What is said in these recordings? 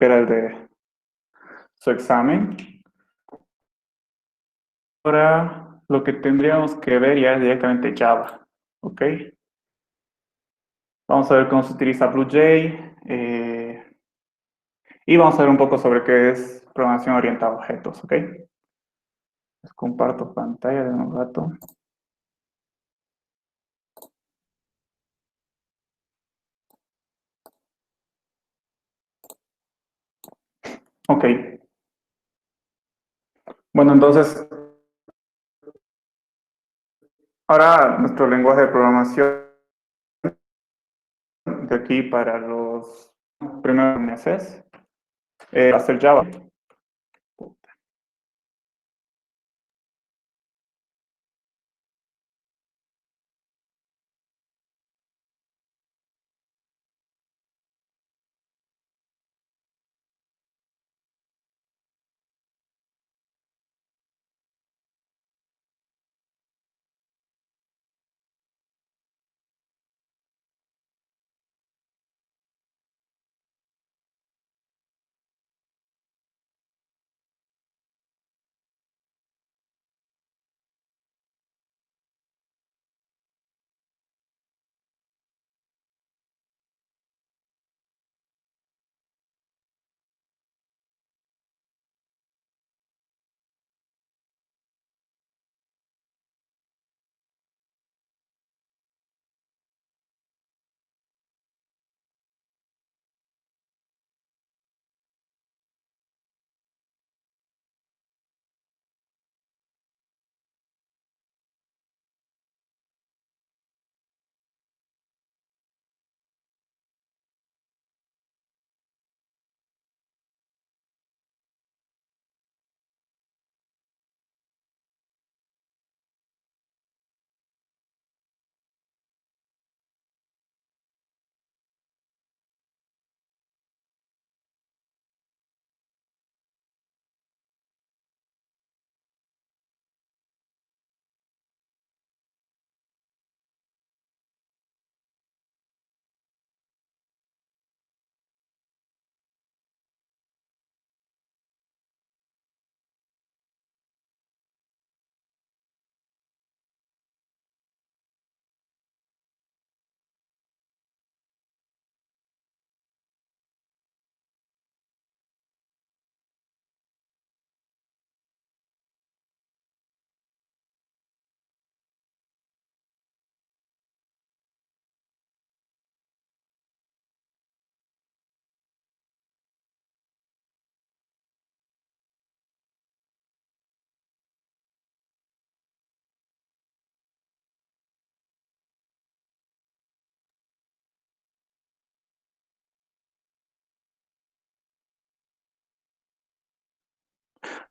era el de su examen. Ahora lo que tendríamos que ver ya es directamente Java, ¿ok? Vamos a ver cómo se utiliza BlueJ y vamos a ver un poco sobre qué es programación orientada a objetos, ¿ok? Les comparto pantalla de un rato. Ok, bueno, entonces ahora nuestro lenguaje de programación de aquí para los primeros meses va a ser Java.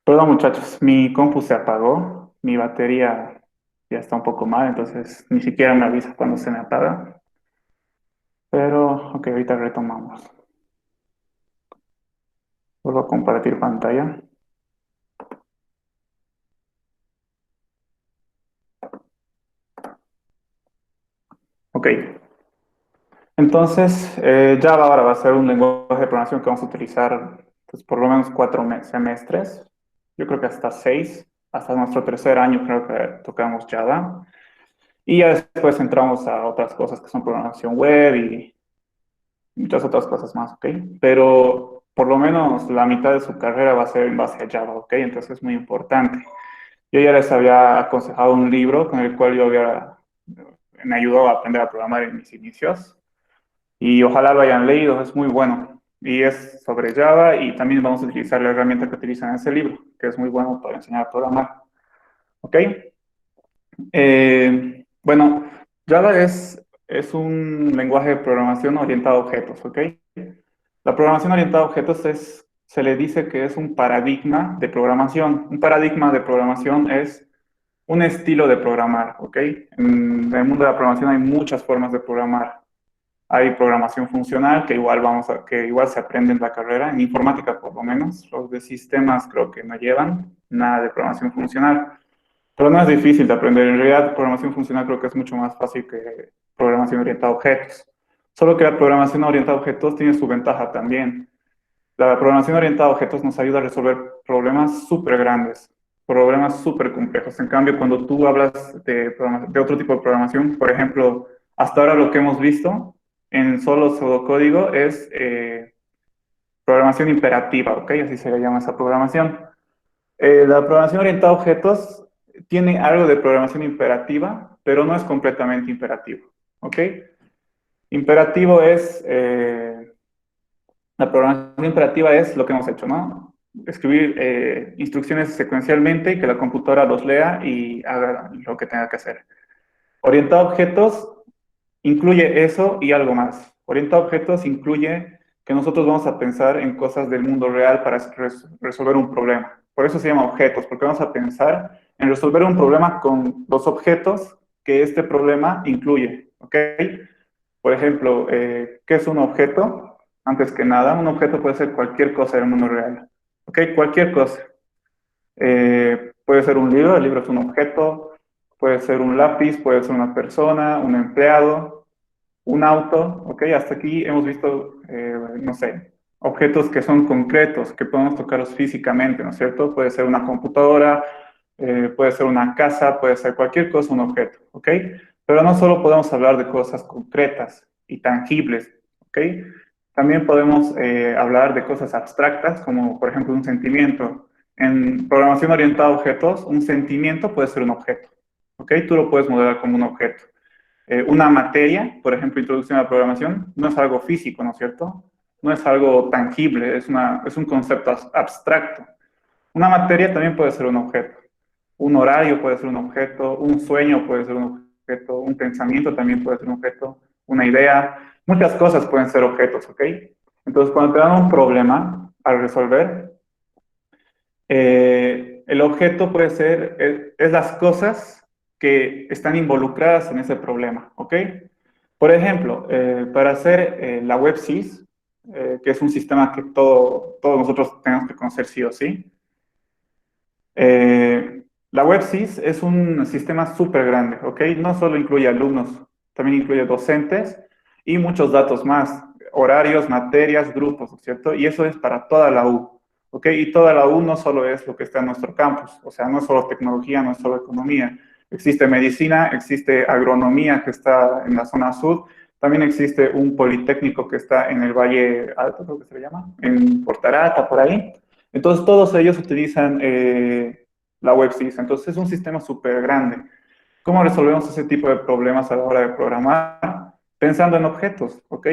Perdón, muchachos, mi compu se apagó, mi batería ya está un poco mal, entonces ni siquiera me avisa cuando se me apaga. Pero, ok, ahorita retomamos. Vuelvo a compartir pantalla. Ok, entonces Java ahora va a ser un lenguaje de programación que vamos a utilizar pues, por lo menos 4 semestres. Yo creo que hasta 6, hasta nuestro tercer año creo que tocamos Java. Y ya después entramos a otras cosas que son programación web y muchas otras cosas más, ¿ok? Pero por lo menos la mitad de su carrera va a ser en base a Java, ¿ok? Entonces es muy importante. Yo ya les había aconsejado un libro con el cual me ayudó a aprender a programar en mis inicios y ojalá lo hayan leído, es muy bueno. Y es sobre Java y también vamos a utilizar la herramienta que utilizan en ese libro, que es muy bueno para enseñar a programar, ¿ok? Bueno, Java es un lenguaje de programación orientado a objetos, ¿ok? La programación orientada a objetos se le dice que es un paradigma de programación. Un paradigma de programación es un estilo de programar, ¿ok? En el mundo de la programación hay muchas formas de programar. Hay programación funcional, que igual se aprende en la carrera, en informática por lo menos. Los de sistemas creo que no llevan nada de programación funcional. Pero no es difícil de aprender. En realidad, programación funcional creo que es mucho más fácil que programación orientada a objetos. Solo que la programación orientada a objetos tiene su ventaja también. La programación orientada a objetos nos ayuda a resolver problemas súper grandes, problemas súper complejos. En cambio, cuando tú hablas de otro tipo de programación, por ejemplo, hasta ahora lo que hemos visto en solo pseudocódigo es programación imperativa, ¿ok? Así se le llama esa programación. La programación orientada a objetos tiene algo de programación imperativa, pero no es completamente imperativo, ¿ok? Imperativo es, la programación imperativa es lo que hemos hecho, ¿no? Escribir instrucciones secuencialmente y que la computadora los lea y haga lo que tenga que hacer. Orientado a objetos incluye eso y algo más. Orientado a objetos incluye que nosotros vamos a pensar en cosas del mundo real para resolver un problema. Por eso se llama objetos, porque vamos a pensar en resolver un problema con los objetos que este problema incluye, ¿ok? Por ejemplo, ¿qué es un objeto? Antes que nada, un objeto puede ser cualquier cosa del mundo real, ¿ok? Cualquier cosa. Puede ser un libro, el libro es un objeto, puede ser un lápiz, puede ser una persona, un empleado, un auto, ¿ok? Hasta aquí hemos visto, no sé, objetos que son concretos, que podemos tocarlos físicamente, ¿no es cierto? Puede ser una computadora, puede ser una casa, puede ser cualquier cosa, un objeto, ¿ok? Pero no solo podemos hablar de cosas concretas y tangibles, ¿ok? También podemos hablar de cosas abstractas, como por ejemplo un sentimiento. En programación orientada a objetos, un sentimiento puede ser un objeto, ¿ok? Tú lo puedes modelar como un objeto. Una materia, por ejemplo, introducción a la programación, no es algo físico, ¿no es cierto? No es algo tangible, es un concepto abstracto. Una materia también puede ser un objeto. Un horario puede ser un objeto, un sueño puede ser un objeto, un pensamiento también puede ser un objeto, una idea. Muchas cosas pueden ser objetos, ¿ok? Entonces, cuando te dan un problema a resolver, el objeto puede ser, es las cosas que están involucradas en ese problema, ¿ok? Por ejemplo, para hacer la WebSys, que es un sistema que todos nosotros tenemos que conocer sí o sí, la WebSys es un sistema súper grande, ¿ok? No solo incluye alumnos, también incluye docentes y muchos datos más, horarios, materias, grupos, ¿no es cierto? Y eso es para toda la U, ¿ok? Y toda la U no solo es lo que está en nuestro campus, o sea, no es solo tecnología, no es solo economía. Existe medicina, existe agronomía que está en la zona sur, también existe un politécnico que está en el Valle Alto, creo que se le llama, en Portarata, por ahí. Entonces, todos ellos utilizan la WebSys. Entonces, es un sistema súper grande. ¿Cómo resolvemos ese tipo de problemas a la hora de programar? Pensando en objetos, ¿ok?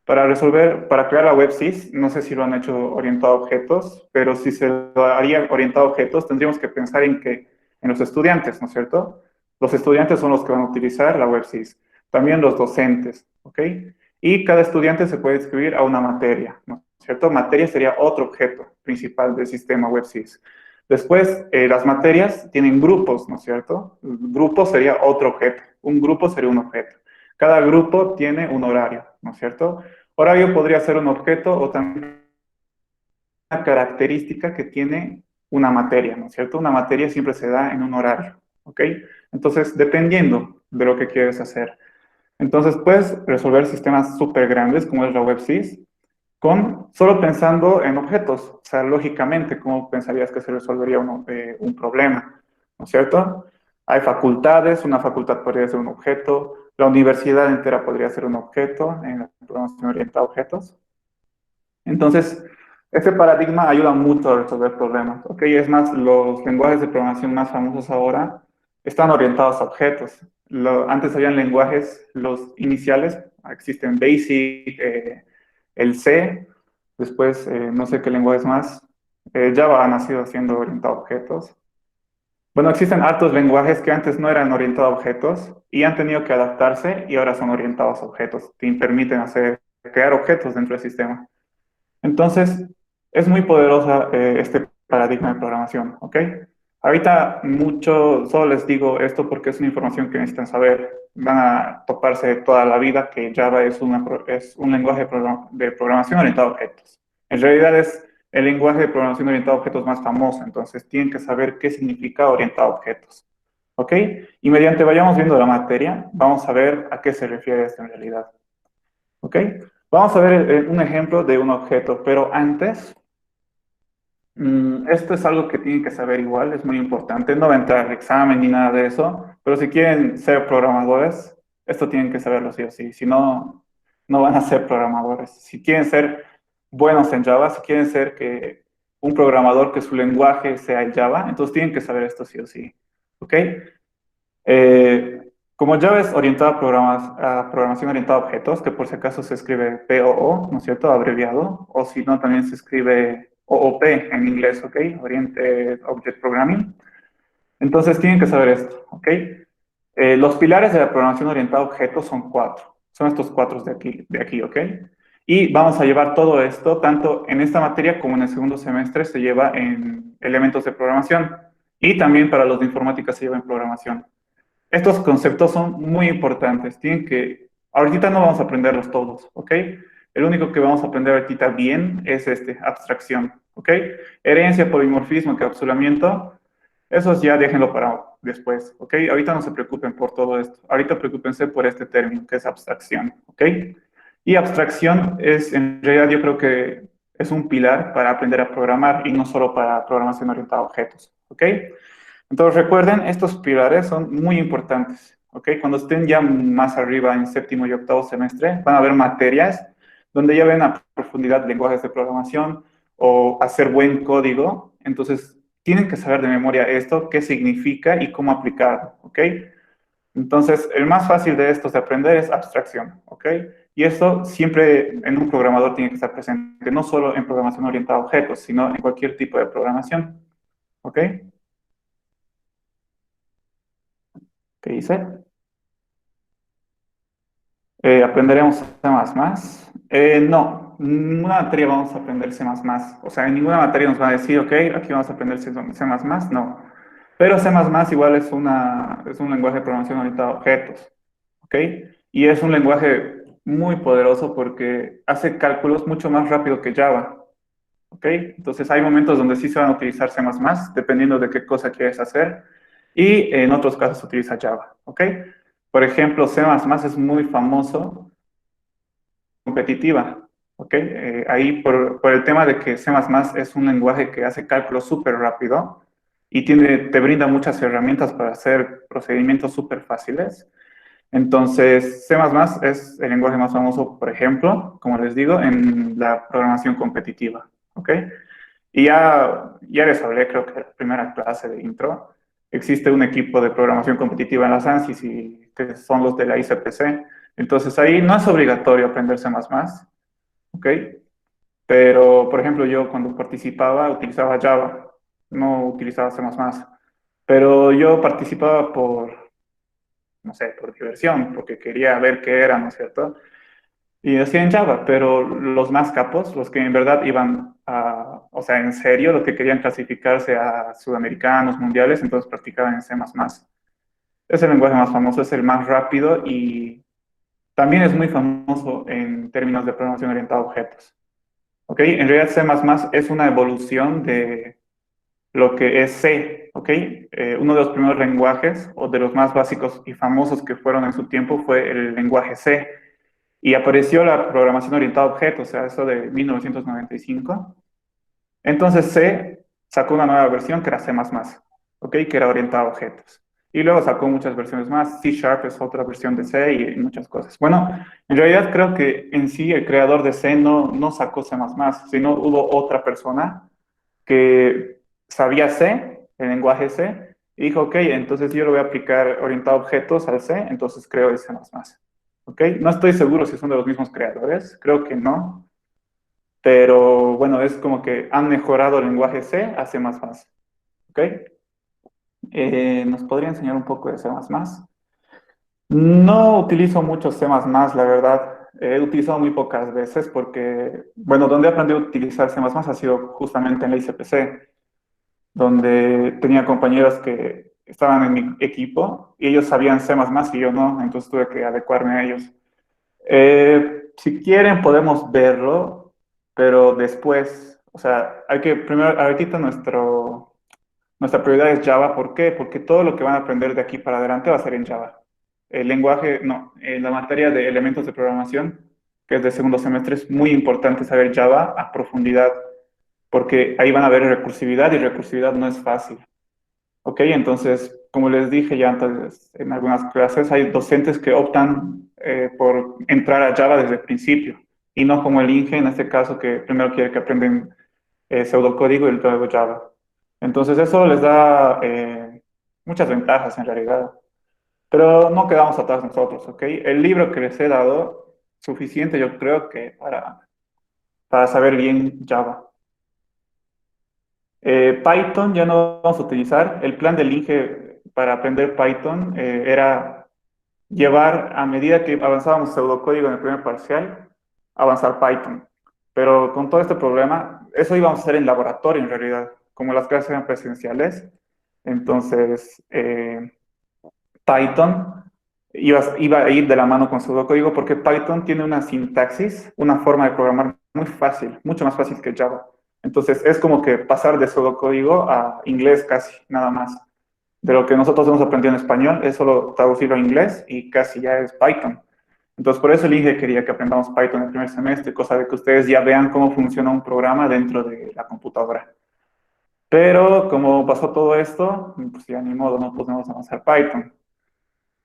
Para crear la WebSys, no sé si lo han hecho orientado a objetos, pero si se lo haría orientado a objetos, tendríamos que pensar en los estudiantes, ¿no es cierto? Los estudiantes son los que van a utilizar la WebSys. También los docentes, ¿ok? Y cada estudiante se puede inscribir a una materia, ¿no es cierto? Materia sería otro objeto principal del sistema WebSys. Después, las materias tienen grupos, ¿no es cierto? Grupo sería otro objeto. Un grupo sería un objeto. Cada grupo tiene un horario, ¿no es cierto? Horario podría ser un objeto o también una característica que tiene una materia, ¿no es cierto? Una materia siempre se da en un horario, ¿ok? Entonces, dependiendo de lo que quieres hacer. Entonces, puedes resolver sistemas súper grandes como es la WebSys solo pensando en objetos. O sea, lógicamente, ¿cómo pensarías que se resolvería un problema? ¿No es cierto? Hay facultades, una facultad podría ser un objeto, la universidad entera podría ser un objeto en la programación orientada a objetos. Entonces, este paradigma ayuda mucho a resolver problemas, ¿ok? Es más, los lenguajes de programación más famosos ahora están orientados a objetos. Antes habían lenguajes, los iniciales, existen BASIC, el C, después no sé qué lenguajes más. Java ha nacido siendo orientado a objetos. Bueno, existen hartos lenguajes que antes no eran orientados a objetos y han tenido que adaptarse y ahora son orientados a objetos, que permiten crear objetos dentro del sistema. Entonces, es muy poderosa este paradigma de programación, ¿ok? Ahorita solo les digo esto porque es una información que necesitan saber. Van a toparse toda la vida que Java es un lenguaje de programación orientado a objetos. En realidad es el lenguaje de programación orientado a objetos más famoso, entonces tienen que saber qué significa orientado a objetos, ¿ok? Y mediante vayamos viendo la materia, vamos a ver a qué se refiere esto en realidad, ¿ok? Vamos a ver un ejemplo de un objeto, pero antes, esto es algo que tienen que saber igual, es muy importante. No va a entrar al examen ni nada de eso, pero si quieren ser programadores, esto tienen que saberlo sí o sí. Si no, no van a ser programadores. Si quieren ser buenos en Java, si quieren ser un programador que su lenguaje sea el Java, entonces tienen que saber esto sí o sí. ¿Ok? Como Java es orientado a programación orientada a objetos, que por si acaso se escribe POO, ¿no es cierto? Abreviado, o si no, también se escribe OOP en inglés, ¿ok? Oriented Object Programming. Entonces tienen que saber esto, ¿ok? Los pilares de la programación orientada a objetos son cuatro. Son estos cuatro de aquí, ¿ok? Y vamos a llevar todo esto, tanto en esta materia como en el segundo semestre, se lleva en elementos de programación. Y también para los de informática se lleva en programación. Estos conceptos son muy importantes. Ahorita no vamos a aprenderlos todos, ¿ok? El único que vamos a aprender ahorita bien es abstracción, ¿ok? Herencia, polimorfismo, encapsulamiento, esos ya déjenlo para después, ¿ok? Ahorita no se preocupen por todo esto. Ahorita preocúpense por este término, que es abstracción, ¿ok? Y abstracción es, en realidad, yo creo que es un pilar para aprender a programar y no solo para programación orientada a objetos, ¿ok? Entonces recuerden, estos pilares son muy importantes, ¿ok? Cuando estén ya más arriba en séptimo y octavo semestre, van a haber materias donde ya ven a profundidad lenguajes de programación o hacer buen código. Entonces, tienen que saber de memoria esto, qué significa y cómo aplicarlo, ¿ok? Entonces, el más fácil de estos de aprender es abstracción, ¿ok? Y esto siempre en un programador tiene que estar presente, no solo en programación orientada a objetos, sino en cualquier tipo de programación, ¿ok? ¿Qué dice? ¿Aprenderemos C++? No, en ninguna materia vamos a aprender C++. O sea, en ninguna materia nos va a decir, ok, aquí vamos a aprender C++, no. Pero C++ igual es un lenguaje de programación orientado a objetos, ¿ok? Y es un lenguaje muy poderoso porque hace cálculos mucho más rápido que Java, ¿ok? Entonces hay momentos donde sí se van a utilizar C++, dependiendo de qué cosa quieres hacer, y en otros casos se utiliza Java, ¿ok? Por ejemplo, C++ es muy famoso competitiva, ¿ok? Ahí por el tema de que C++ es un lenguaje que hace cálculos súper rápido y te brinda muchas herramientas para hacer procedimientos súper fáciles. Entonces, C++ es el lenguaje más famoso, por ejemplo, como les digo, en la programación competitiva, ¿ok? Y ya les hablé, creo que en la primera clase de intro, existe un equipo de programación competitiva en las ANSYS y que son los de la ICPC. Entonces ahí no es obligatorio aprender C++, ¿ok? Pero, por ejemplo, yo cuando participaba utilizaba Java, no utilizaba C++. Pero yo participaba no sé, por diversión, porque quería ver qué era, ¿no es cierto? Y hacía en Java, pero los más capos, los que en verdad iban o sea, en serio, los que querían clasificarse a sudamericanos, mundiales, entonces practicaban en C++. Es el lenguaje más famoso, es el más rápido y también es muy famoso en términos de programación orientada a objetos. ¿Ok? En realidad C++ es una evolución de lo que es C, ¿ok? Uno de los primeros lenguajes o de los más básicos y famosos que fueron en su tiempo fue el lenguaje C. Y apareció la programación orientada a objetos, o sea, eso de 1995. Entonces C sacó una nueva versión que era C++, ¿ok? Que era orientada a objetos. Y luego sacó muchas versiones más. C Sharp es otra versión de C y muchas cosas. Bueno, en realidad creo que en sí el creador de C no sacó C++, sino hubo otra persona que sabía C, el lenguaje C, y dijo, ok, entonces yo lo voy a aplicar orientado a objetos al C, entonces creo el C++. ¿Ok? No estoy seguro si son de los mismos creadores, creo que no, pero bueno, es como que han mejorado el lenguaje C a C++. ¿Ok? ¿Nos podría enseñar un poco de C++? No utilizo mucho C++, la verdad. He utilizado muy pocas veces porque, bueno, donde aprendí a utilizar C++ ha sido justamente en la ICPC, donde tenía compañeros que estaban en mi equipo y ellos sabían C++ y yo no, entonces tuve que adecuarme a ellos. Si quieren podemos verlo, pero después, o sea, hay que primero, ahorita nuestra prioridad es Java. ¿Por qué? Porque todo lo que van a aprender de aquí para adelante va a ser en Java. El lenguaje, no, en la materia de elementos de programación que es de segundo semestre, es muy importante saber Java a profundidad, porque ahí van a ver recursividad y recursividad no es fácil. ¿Ok? Entonces, como les dije ya antes en algunas clases, hay docentes que optan por entrar a Java desde el principio y no como el Inge en este caso que primero quiere que aprenden pseudocódigo y luego Java. Entonces, eso les da muchas ventajas en realidad. Pero no quedamos atrás nosotros, ¿ok? El libro que les he dado, suficiente yo creo que para saber bien Java. Python ya no vamos a utilizar. El plan del INGE para aprender Python era llevar, a medida que avanzábamos pseudocódigo en el primer parcial, avanzar Python. Pero con todo este problema, eso íbamos a hacer en laboratorio en realidad, como las clases eran presenciales. Entonces, Python iba a ir de la mano con pseudocódigo porque Python tiene una sintaxis, una forma de programar muy fácil, mucho más fácil que Java. Entonces es como que pasar de pseudocódigo a inglés casi, nada más. De lo que nosotros hemos aprendido en español es solo traducirlo a inglés y casi ya es Python. Entonces por eso el INGE quería que aprendamos Python el primer semestre, cosa de que ustedes ya vean cómo funciona un programa dentro de la computadora. Pero como pasó todo esto, pues ya ni modo, no podemos avanzar Python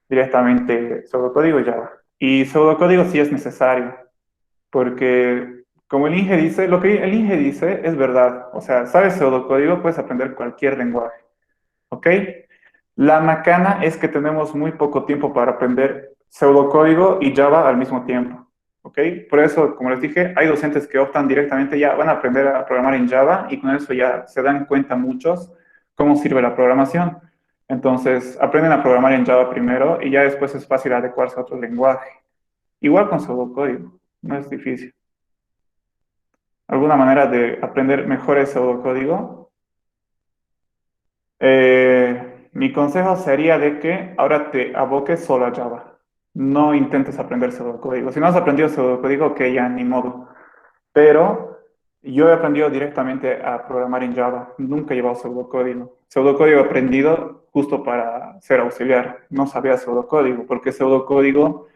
directamente pseudocódigo y Java. Y pseudocódigo sí es necesario, porque como el Inge dice, lo que el Inge dice es verdad. O sea, sabes pseudocódigo, puedes aprender cualquier lenguaje, ¿ok? La macana es que tenemos muy poco tiempo para aprender pseudocódigo y Java al mismo tiempo, ¿ok? Por eso, como les dije, hay docentes que optan directamente, ya van a aprender a programar en Java y con eso ya se dan cuenta muchos cómo sirve la programación. Entonces, aprenden a programar en Java primero y ya después es fácil adecuarse a otro lenguaje. Igual con pseudocódigo, no es difícil. ¿Alguna manera de aprender mejor el pseudocódigo? Mi consejo sería de que ahora te aboques solo a Java. No intentes aprender pseudocódigo. Si no has aprendido pseudocódigo, que ya ni modo. Pero yo he aprendido directamente a programar en Java. Nunca he llevado pseudocódigo. Pseudocódigo he aprendido justo para ser auxiliar. No sabía pseudocódigo, porque pseudocódigo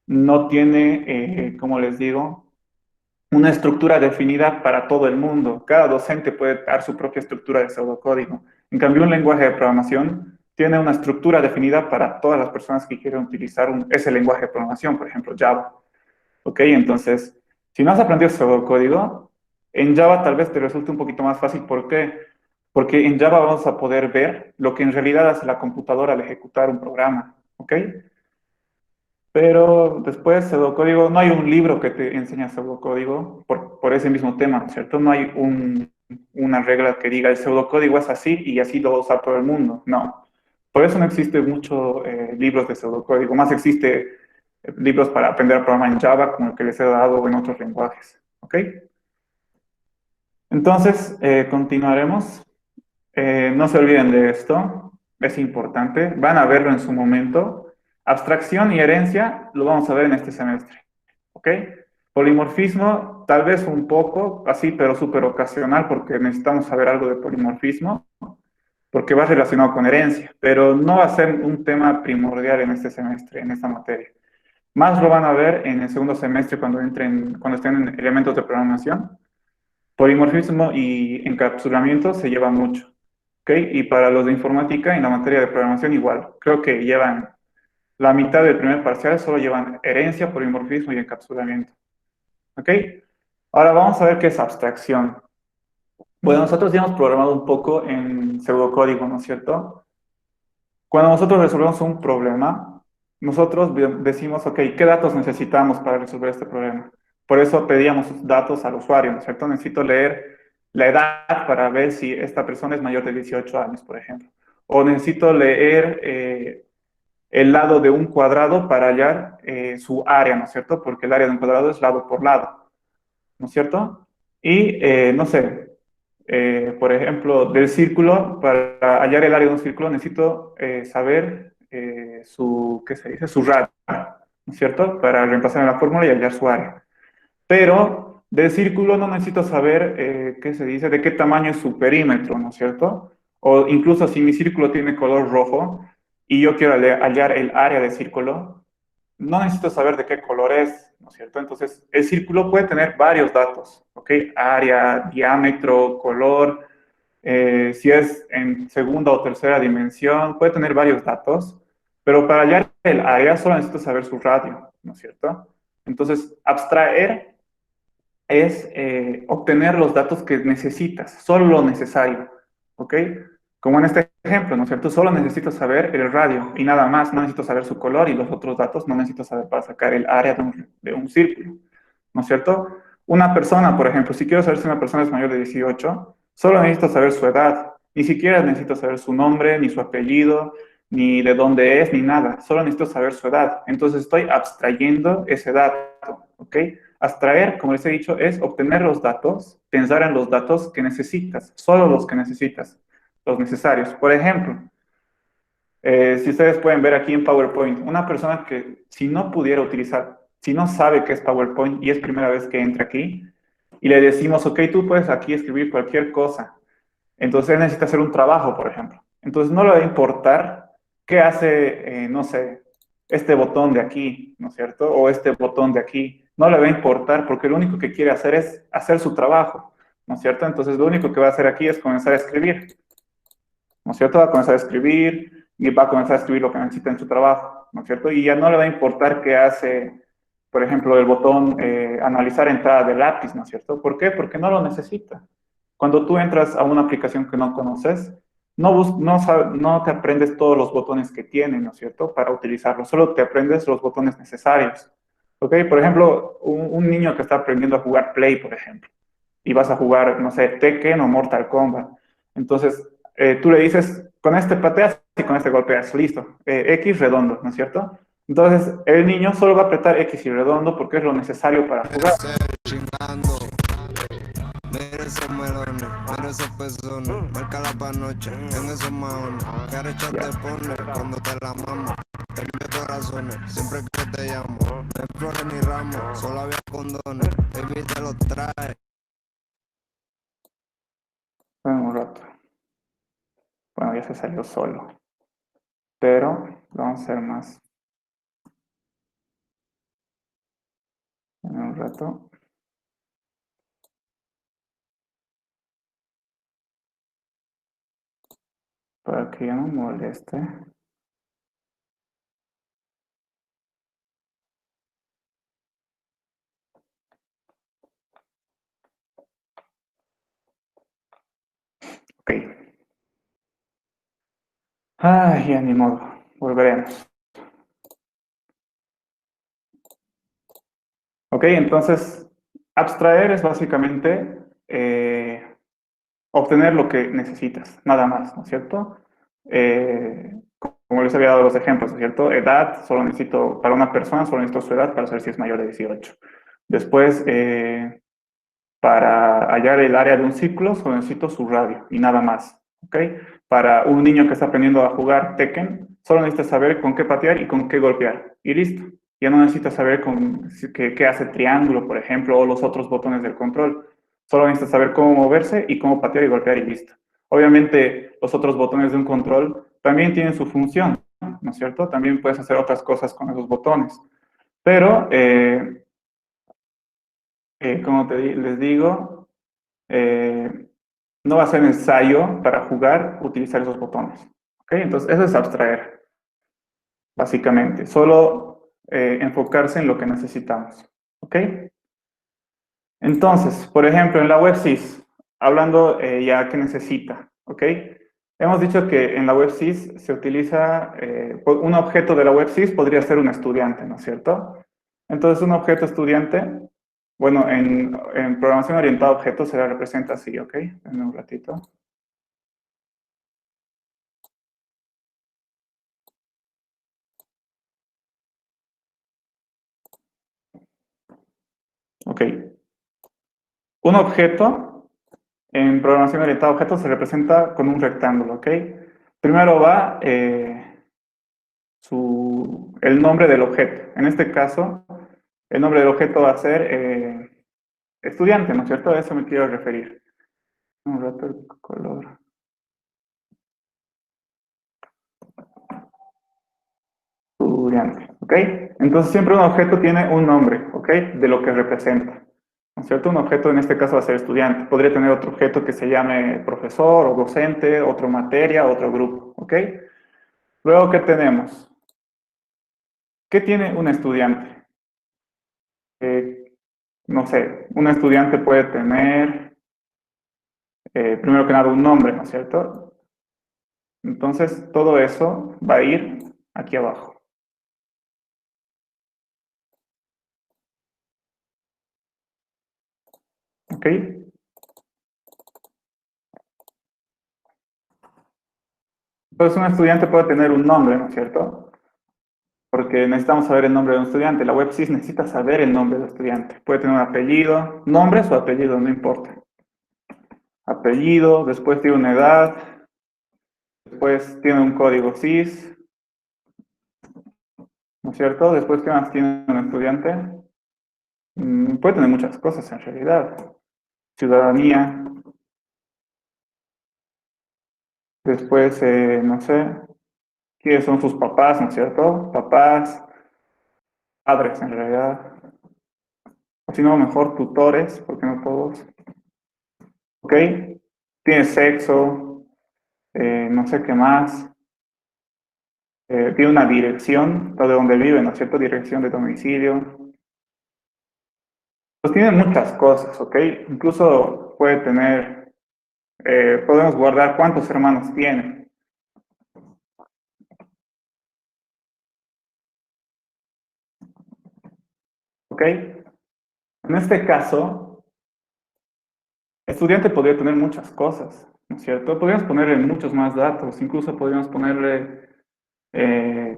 no tiene, como les digo, una estructura definida para todo el mundo. Cada docente puede dar su propia estructura de pseudocódigo. En cambio, un lenguaje de programación tiene una estructura definida para todas las personas que quieren utilizar ese lenguaje de programación, por ejemplo, Java. ¿Ok? Entonces, si no has aprendido pseudocódigo, en Java tal vez te resulte un poquito más fácil. ¿Por qué? Porque en Java vamos a poder ver lo que en realidad hace la computadora al ejecutar un programa. ¿Ok? Pero después, pseudocódigo, no hay un libro que te enseña pseudocódigo por ese mismo tema, ¿no es cierto? No hay una regla que diga el pseudocódigo es así y así lo va a usar todo el mundo. No. Por eso no existe muchos libros de pseudocódigo. Más existe libros para aprender a programar en Java, como el que les he dado en otros lenguajes. ¿Ok? Entonces, continuaremos. No se olviden de esto, es importante. Van a verlo en su momento. Abstracción y herencia lo vamos a ver en este semestre. ¿Ok? Polimorfismo, tal vez un poco, así, pero súper ocasional, porque necesitamos saber algo de polimorfismo, porque va relacionado con herencia, pero no va a ser un tema primordial en este semestre, en esta materia. Más lo van a ver en el segundo semestre cuando estén en elementos de programación. Polimorfismo y encapsulamiento se llevan mucho. ¿Ok? Y para los de informática, en la materia de programación igual. Creo que llevan la mitad del primer parcial, solo llevan herencia, polimorfismo y encapsulamiento. ¿Ok? Ahora vamos a ver qué es abstracción. Bueno, nosotros ya hemos programado un poco en pseudocódigo, ¿no es cierto? Cuando nosotros resolvemos un problema, nosotros decimos, ok, ¿qué datos necesitamos para resolver este problema? Por eso pedíamos datos al usuario, ¿no es cierto? Necesito leer la edad para ver si esta persona es mayor de 18 años, por ejemplo. O necesito leer el lado de un cuadrado para hallar su área, ¿no es cierto? Porque el área de un cuadrado es lado por lado, ¿no es cierto? Y, no sé, por ejemplo, del círculo, para hallar el área de un círculo necesito saber ¿qué se dice? Su radio, ¿no es cierto? Para reemplazar en la fórmula y hallar su área. Pero del círculo no necesito saber, ¿qué se dice? De qué tamaño es su perímetro, ¿no es cierto? O incluso si mi círculo tiene color rojo y yo quiero hallar el área del círculo, no necesito saber de qué color es, ¿no es cierto? Entonces, el círculo puede tener varios datos, ¿ok? Área, diámetro, color, si es en segunda o tercera dimensión, puede tener varios datos, pero para hallar el área solo necesito saber su radio, ¿no es cierto? Entonces, abstraer es obtener los datos que necesitas, solo lo necesario, ¿ok? Como en este ejemplo, ¿no es cierto? Solo necesito saber el radio y nada más, no necesito saber su color y los otros datos no necesito saber para sacar el área de un círculo, ¿no es cierto? Una persona, por ejemplo, si quiero saber si una persona es mayor de 18, solo necesito saber su edad, ni siquiera necesito saber su nombre, ni su apellido, ni de dónde es, ni nada, solo necesito saber su edad. Entonces estoy abstrayendo ese dato, ¿ok? Abstraer, como les he dicho, es obtener los datos, pensar en los datos que necesitas, solo los que necesitas, los necesarios. Por ejemplo, si ustedes pueden ver aquí en PowerPoint, una persona que si no pudiera utilizar, si no sabe qué es PowerPoint y es primera vez que entra aquí, y le decimos, ok, tú puedes aquí escribir cualquier cosa, entonces él necesita hacer un trabajo, por ejemplo. Entonces no le va a importar qué hace, no sé, este botón de aquí, ¿no es cierto? O este botón de aquí. No le va a importar porque lo único que quiere hacer es hacer su trabajo, ¿no es cierto? Entonces lo único que va a hacer aquí es comenzar a escribir, ¿no es cierto? Va a comenzar a escribir y va a comenzar a escribir lo que necesita en su trabajo, ¿no es cierto? Y ya no le va a importar qué hace, por ejemplo, el botón analizar entrada de lápiz, ¿no es cierto? ¿Por qué? Porque no lo necesita. Cuando tú entras a una aplicación que no conoces, no te aprendes todos los botones que tiene, ¿no es cierto? Para utilizarlo, solo te aprendes los botones necesarios. ¿Ok? Por ejemplo, un niño que está aprendiendo a jugar Play, por ejemplo, y vas a jugar, no sé, Tekken o Mortal Kombat. Entonces, tú le dices, con este pateas y con este golpeas, listo. X redondo, ¿no es cierto? Entonces, el niño solo va a apretar X y redondo porque es lo necesario para jugar. Mira esos melones, mira esos pezones, marca la panoche en esos maones. Que arecha te pone cuando te la mamo. Te envío corazones, siempre que te llamo. No hay flores ni ramos, solo había condones. Baby te los trae. Bueno, un rato. Bueno, ya se salió solo. Pero vamos a hacer más en un rato. Para que ya no moleste. Ok. Ay, ya ni modo. Volveremos. Ok, entonces, abstraer es básicamente obtener lo que necesitas, nada más, ¿no es cierto? Como les había dado los ejemplos, ¿no es cierto? Edad, solo necesito, para una persona, solo necesito su edad para saber si es mayor de 18. Después, para hallar el área de un círculo, solo necesito su radio y nada más, ¿ok? Para un niño que está aprendiendo a jugar Tekken, solo necesita saber con qué patear y con qué golpear, y listo. Ya no necesita saber qué hace triángulo, por ejemplo, o los otros botones del control. Solo necesita saber cómo moverse y cómo patear y golpear y listo. Obviamente, los otros botones de un control también tienen su función, ¿no es cierto? También puedes hacer otras cosas con esos botones. Pero, como les digo, eh, no va a ser necesario para jugar utilizar esos botones. ¿Ok? Entonces, eso es abstraer, básicamente. Solo enfocarse en lo que necesitamos. ¿Ok? Entonces, por ejemplo, en la WebSys, hablando ya que necesita. ¿Ok? Hemos dicho que en la WebSys se utiliza, un objeto de la WebSys podría ser un estudiante, ¿no es cierto? Entonces, un objeto estudiante, bueno, en programación orientada a objetos se la representa así, ¿ok? Denme un ratito. Ok. Un objeto en programación orientada a objetos se representa con un rectángulo, ¿ok? Primero va el nombre del objeto. En este caso, el nombre del objeto va a ser estudiante, ¿no es cierto? A eso me quiero referir. Un rato el color. Estudiante. ¿ok? Entonces siempre un objeto tiene un nombre, ¿ok? De lo que representa, ¿no es cierto? Un objeto en este caso va a ser estudiante. Podría tener otro objeto que se llame profesor o docente, otra materia, otro grupo, ¿ok? Luego, ¿qué tenemos? ¿Qué tiene un estudiante? No sé, un estudiante puede tener, primero que nada, un nombre, ¿no es cierto? Entonces, todo eso va a ir aquí abajo, ¿ok? Entonces, un estudiante puede tener un nombre, ¿no es cierto? Porque necesitamos saber el nombre de un estudiante. La WebSys necesita saber el nombre del estudiante. Puede tener un apellido, nombre o apellido, no importa. Apellido, después tiene una edad, después tiene un código SIS, ¿no es cierto? Después, ¿qué más tiene un estudiante? Puede tener muchas cosas en realidad. Ciudadanía, después, no sé, quiénes son sus papás, ¿no es cierto? Papás, padres en realidad. O si no, mejor tutores, porque no todos. ¿Ok? Tiene sexo, no sé qué más. Tiene una dirección, o de donde vive, ¿no es cierto? Dirección de domicilio. Pues tiene muchas cosas, ¿ok? Incluso puede tener, podemos guardar cuántos hermanos tiene, ¿ok? En este caso, estudiante podría tener muchas cosas, ¿no es cierto? Podríamos ponerle muchos más datos, incluso podríamos ponerle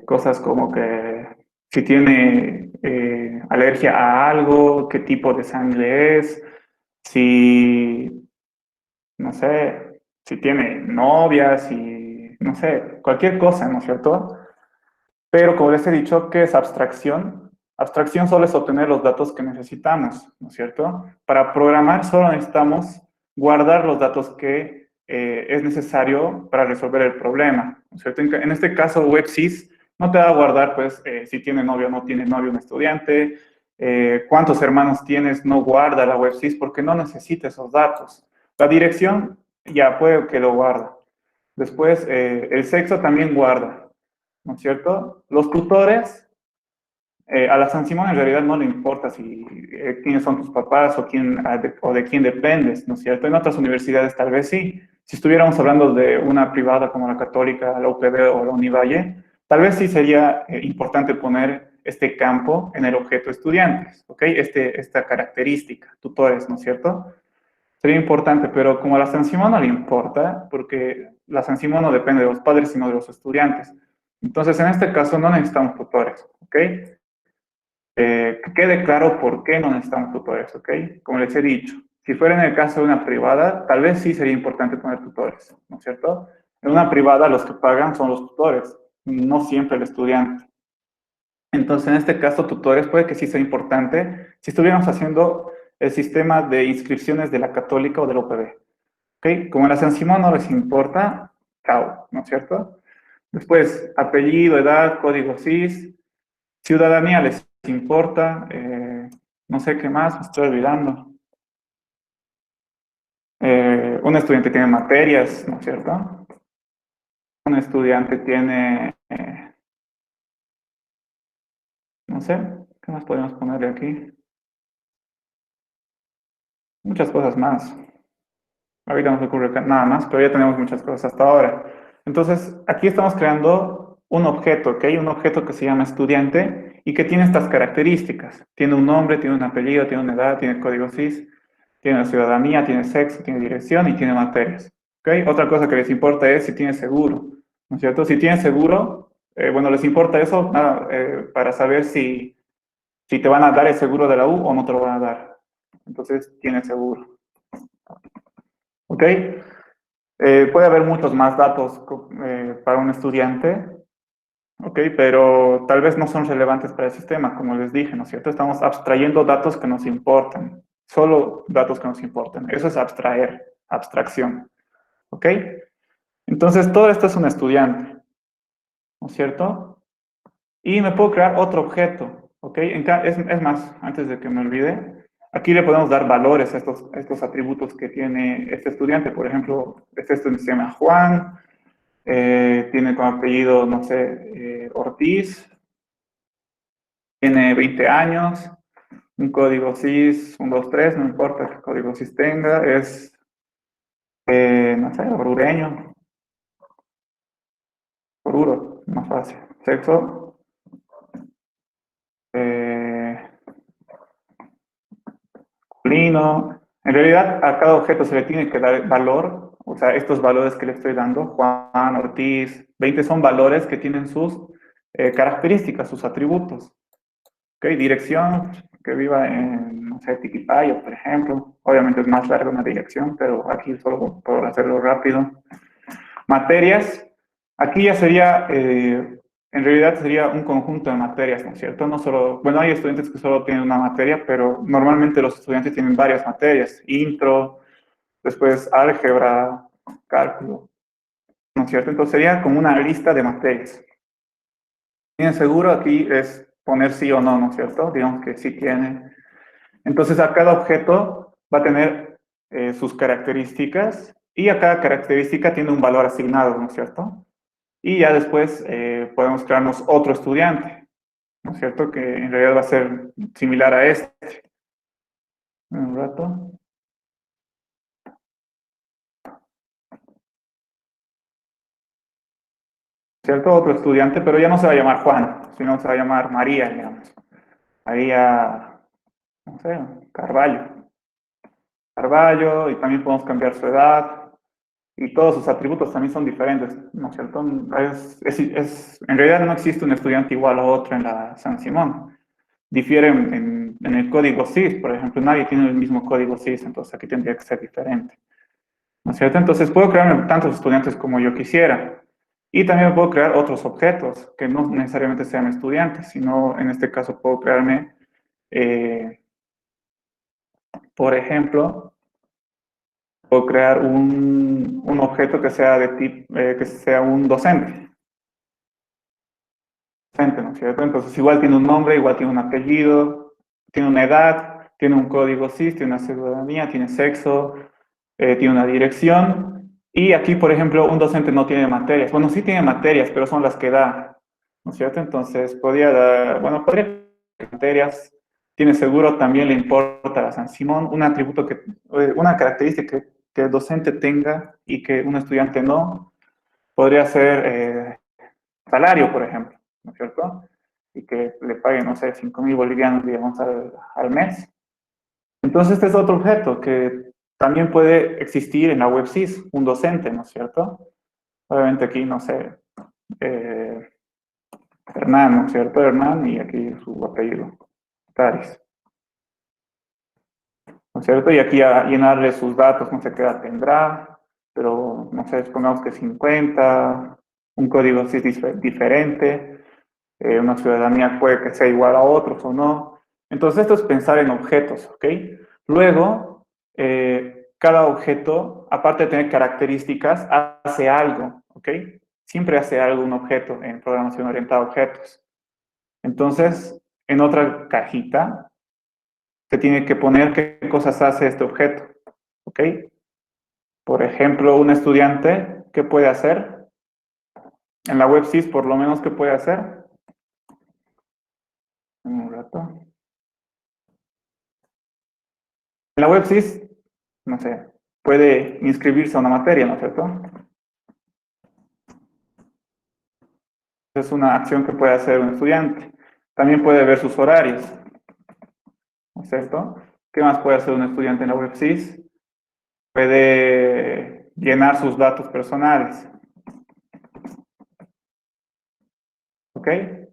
cosas como que si tiene alergia a algo, qué tipo de sangre es, si, no sé, si tiene novia, si, no sé, cualquier cosa, ¿no es cierto? Pero como les he dicho, ¿qué es abstracción? Abstracción solo es obtener los datos que necesitamos, ¿no es cierto? Para programar solo necesitamos guardar los datos que es necesario para resolver el problema, ¿no es cierto? En este caso, WebSys no te va a guardar, pues, si tiene novio o no tiene novio un estudiante, cuántos hermanos tienes, no guarda la WebSys porque no necesita esos datos. La dirección ya puede que lo guarda. Después, el sexo también guarda, ¿no es cierto? Los tutores, a la San Simón en realidad no le importa si quiénes son tus papás o, o de quién dependes, ¿no es cierto? En otras universidades tal vez sí. Si estuviéramos hablando de una privada como la Católica, la UPB o la Univalle, tal vez sí sería importante poner este campo en el objeto estudiantes, ¿ok? Esta característica, tutores, ¿no es cierto? Sería importante, pero como a la San Simón no le importa, porque la San Simón no depende de los padres, sino de los estudiantes. Entonces, en este caso no necesitamos tutores, ¿ok? Que quede claro por qué no necesitamos tutores, ¿ok? Como les he dicho, si fuera en el caso de una privada, tal vez sí sería importante poner tutores, ¿no es cierto? En una privada los que pagan son los tutores, no siempre el estudiante. Entonces, en este caso, tutores puede que sí sea importante si estuviéramos haciendo el sistema de inscripciones de la Católica o de la UPB. ¿Ok? Como a la San Simón no les importa, chao, ¿no es cierto? Después, apellido, edad, código SIS, ciudadanía les importa, no sé qué más, me estoy olvidando. Un estudiante tiene materias, ¿no es cierto? Un estudiante tiene, no sé, ¿qué más podemos ponerle aquí? Muchas cosas más. Ahorita no se ocurre nada más, pero ya tenemos muchas cosas hasta ahora. Entonces, aquí estamos creando un objeto, ¿ok? Un objeto que se llama estudiante y que tiene estas características. Tiene un nombre, tiene un apellido, tiene una edad, tiene código SIS, tiene ciudadanía, tiene sexo, tiene dirección y tiene materias, ¿ok? Otra cosa que les importa es si tiene seguro, ¿no es cierto? Si tiene seguro, bueno, les importa eso para saber si te van a dar el seguro de la U o no te lo van a dar. Entonces, tiene seguro. ¿Ok? Puede haber muchos más datos para un estudiante, ¿ok? Pero tal vez no son relevantes para el sistema, como les dije, ¿no es cierto? Estamos abstrayendo datos que nos importan, solo datos que nos importan. Eso es abstraer, abstracción, ¿ok? Entonces, todo esto es un estudiante, ¿no es cierto? Y me puedo crear otro objeto, ¿ok? Es más, antes de que me olvide, aquí le podemos dar valores a estos atributos que tiene este estudiante. Por ejemplo, este estudiante se llama Juan, tiene como apellido, no sé, Ortiz, tiene 20 años, un código SIS 123, no importa qué código SIS tenga, es, no sé, orureño, oruro, más fácil. Sexo, eh, masculino. En realidad, a cada objeto se le tiene que dar valor, o sea, estos valores que le estoy dando, Juan, Ortiz, 20 son valores que tienen sus características, sus atributos. ¿Ok? Dirección, que viva en, no sé, Tiquipayo, por ejemplo. Obviamente es más larga una dirección, pero aquí solo por hacerlo rápido. Materias, aquí ya sería, en realidad sería un conjunto de materias, ¿no es cierto? No solo, bueno, hay estudiantes que solo tienen una materia, pero normalmente los estudiantes tienen varias materias, intro, después álgebra, cálculo, ¿no es cierto? Entonces sería como una lista de materias. Bien seguro aquí es poner sí o no, ¿no es cierto? Digamos que sí tiene. Entonces a cada objeto va a tener sus características y a cada característica tiene un valor asignado, ¿no es cierto? Y ya después podemos crearnos otro estudiante, ¿no es cierto? Que en realidad va a ser similar a este. Un rato. ¿Cierto? Otro estudiante, pero ya no se va a llamar Juan, sino se va a llamar María, digamos. María, no sé, Carballo. Carballo, y también podemos cambiar su edad, y todos sus atributos también son diferentes, ¿no es cierto? En realidad no existe un estudiante igual a otro en la San Simón. Difieren en el código SIS, por ejemplo, nadie tiene el mismo código SIS, entonces aquí tendría que ser diferente, ¿no es cierto? Entonces puedo crearme tantos estudiantes como yo quisiera. Y también puedo crear otros objetos que no necesariamente sean estudiantes, sino en este caso puedo crearme, eh, por ejemplo, puedo crear un objeto que sea de tipo, que sea un docente, ¿no es cierto? Entonces igual tiene un nombre, igual tiene un apellido, tiene una edad, tiene un código SIS, tiene una ciudadanía, tiene sexo, tiene una dirección. Y aquí, por ejemplo, un docente no tiene materias. Bueno, sí tiene materias, pero son las que da, ¿no es cierto? Entonces podría dar, bueno, podría dar materias. Tiene seguro, también le importa a San Simón un atributo una característica que el docente tenga y que un estudiante no, podría ser salario, por ejemplo, ¿no es cierto? Y que le paguen, no sé, 5.000 bolivianos, digamos, al mes. Entonces, este es otro objeto que también puede existir en la web SIS, un docente, ¿no es cierto? Obviamente aquí, no sé, eh, Hernán, ¿no es cierto? Hernán y aquí su apellido, Taris, ¿no es cierto? Y aquí a llenarle sus datos, no sé qué edad tendrá, pero no sé, supongamos que 50, un código SIS diferente, una ciudadanía puede que sea igual a otros o no. Entonces, esto es pensar en objetos, ¿ok? Luego, cada objeto, aparte de tener características, hace algo, ¿ok? Siempre hace algo un objeto en programación orientada a objetos. Entonces, en otra cajita, se tiene que poner qué cosas hace este objeto, ¿ok? Por ejemplo, un estudiante, ¿qué puede hacer? En la web SIS, por lo menos, ¿qué puede hacer? Un rato. En la web SIS, no sé, puede inscribirse a una materia, ¿no es cierto? Es una acción que puede hacer un estudiante. También puede ver sus horarios, ¿no es cierto? ¿Qué más puede hacer un estudiante en la web SIS? Puede llenar sus datos personales, ¿ok?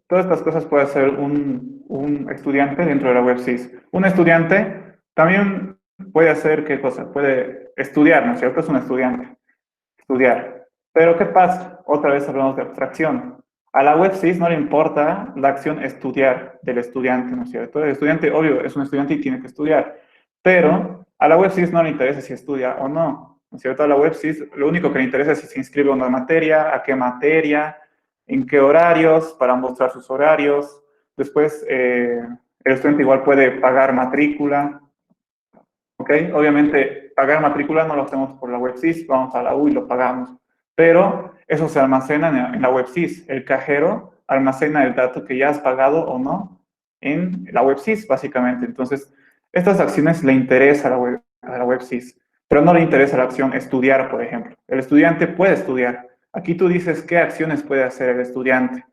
Todas estas cosas puede hacer un estudiante dentro de la web SIS. Un estudiante también puede hacer, ¿qué cosa? Puede estudiar, ¿no es cierto? Es un estudiante. Estudiar. Pero ¿qué pasa? Otra vez hablamos de abstracción. A la web SIS no le importa la acción estudiar del estudiante, ¿no es cierto? El estudiante, obvio, es un estudiante y tiene que estudiar. Pero a la web SIS no le interesa si estudia o no, ¿no es cierto? A la web SIS lo único que le interesa es si se inscribe a una materia, a qué materia, en qué horarios, para mostrar sus horarios. Después, el estudiante igual puede pagar matrícula, ¿ok? Obviamente, pagar matrícula no lo hacemos por la WebSys, vamos a la U y lo pagamos, pero eso se almacena en la WebSys. El cajero almacena el dato que ya has pagado o no en la WebSys, básicamente. Entonces, estas acciones le interesa a la WebSys, pero no le interesa la acción estudiar, por ejemplo. El estudiante puede estudiar. Aquí tú dices qué acciones puede hacer el estudiante,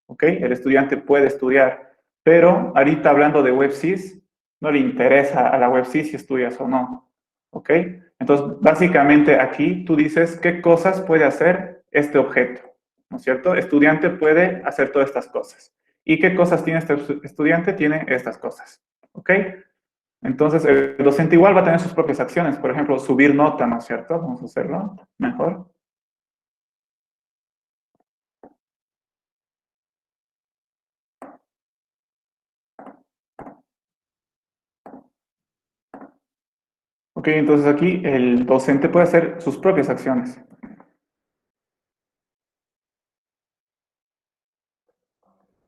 ¿ok? El estudiante puede estudiar, pero ahorita hablando de WebSys, no le interesa a la WebSys si estudias o no, ¿ok? Entonces, básicamente aquí tú dices qué cosas puede hacer este objeto, ¿no es cierto? Estudiante puede hacer todas estas cosas. ¿Y qué cosas tiene este estudiante? Tiene estas cosas, ¿ok? Entonces, el docente igual va a tener sus propias acciones, por ejemplo, subir nota, ¿no es cierto? Vamos a hacerlo mejor. Ok, entonces aquí el docente puede hacer sus propias acciones.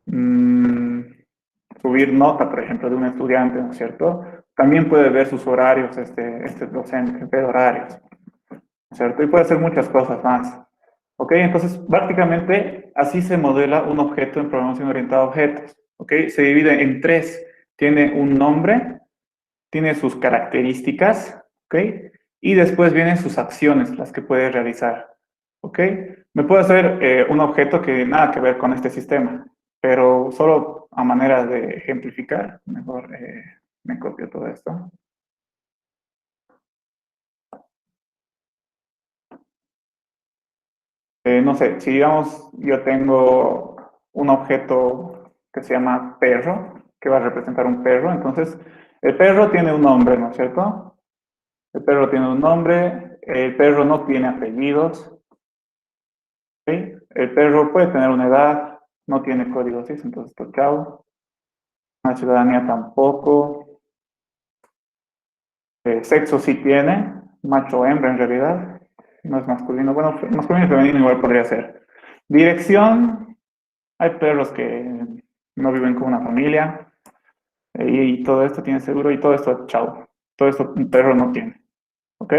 Mm, subir nota, por ejemplo, de un estudiante, ¿no es cierto? También puede ver sus horarios, este docente, ver horarios, ¿no es cierto? Y puede hacer muchas cosas más. ¿Ok? Entonces, prácticamente así se modela un objeto en programación orientada a objetos. ¿Ok? Se divide en tres. Tiene un nombre, tiene sus características, ¿ok? Y después vienen sus acciones, las que puede realizar, ¿ok? Me puedo hacer un objeto que nada que ver con este sistema, pero solo a manera de ejemplificar, mejor me copio todo esto. No sé, si digamos yo tengo un objeto que se llama perro, que va a representar un perro, entonces el perro tiene un nombre, ¿no es cierto? El perro tiene un nombre, el perro no tiene apellidos, ¿sí? El perro puede tener una edad, no tiene código CIS, entonces pues, chao. La ciudadanía tampoco. Sexo sí tiene, macho o hembra en realidad, no es masculino. Bueno, masculino y femenino igual podría ser. Dirección, hay perros que no viven con una familia y todo esto tiene seguro y todo esto, chao. Todo esto un perro no tiene, ¿ok?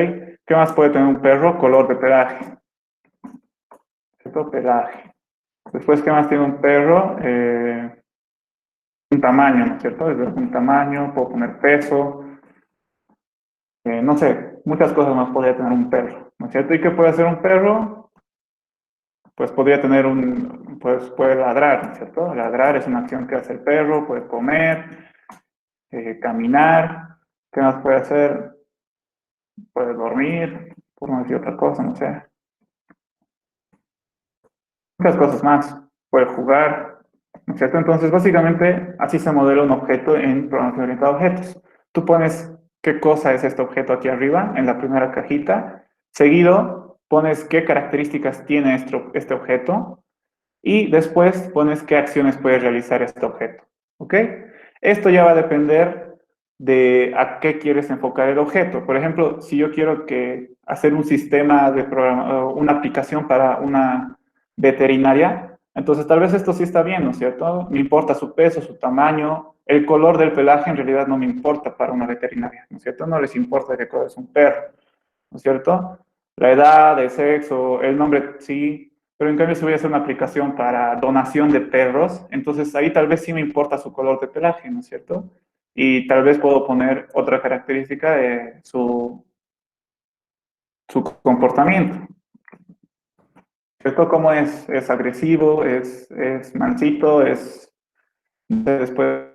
¿Qué más puede tener un perro? Color de pelaje, ¿cierto? Pelaje. Después, ¿qué más tiene un perro? Un tamaño, ¿no es cierto? Desde un tamaño, puedo poner peso, no sé, muchas cosas más podría tener un perro, ¿no es cierto? ¿Y qué puede hacer un perro? Pues podría tener pues puede ladrar, ¿no es cierto? Ladrar es una acción que hace el perro, puede comer, caminar, ¿qué más puede hacer? Puede dormir, por no decir otra cosa, no sé. Muchas cosas más, puede jugar, ¿no es cierto? Entonces, básicamente, así se modela un objeto en programación orientada a objetos. Tú pones qué cosa es este objeto aquí arriba, en la primera cajita. Seguido, pones qué características tiene este objeto. Y después pones qué acciones puede realizar este objeto. ¿Ok? Esto ya va a depender de a qué quieres enfocar el objeto. Por ejemplo, si yo quiero hacer un sistema de programa, una aplicación para una veterinaria, entonces tal vez esto sí está bien, ¿no es cierto? Me importa su peso, su tamaño, el color del pelaje en realidad no me importa para una veterinaria, ¿no es cierto? No les importa qué color es un perro, ¿no es cierto? La edad, el sexo, el nombre sí, pero en cambio si voy a hacer una aplicación para donación de perros, entonces ahí tal vez sí me importa su color de pelaje, ¿no es cierto? Y tal vez puedo poner otra característica de su comportamiento. ¿Cierto? ¿Cómo es agresivo, es mansito, es después?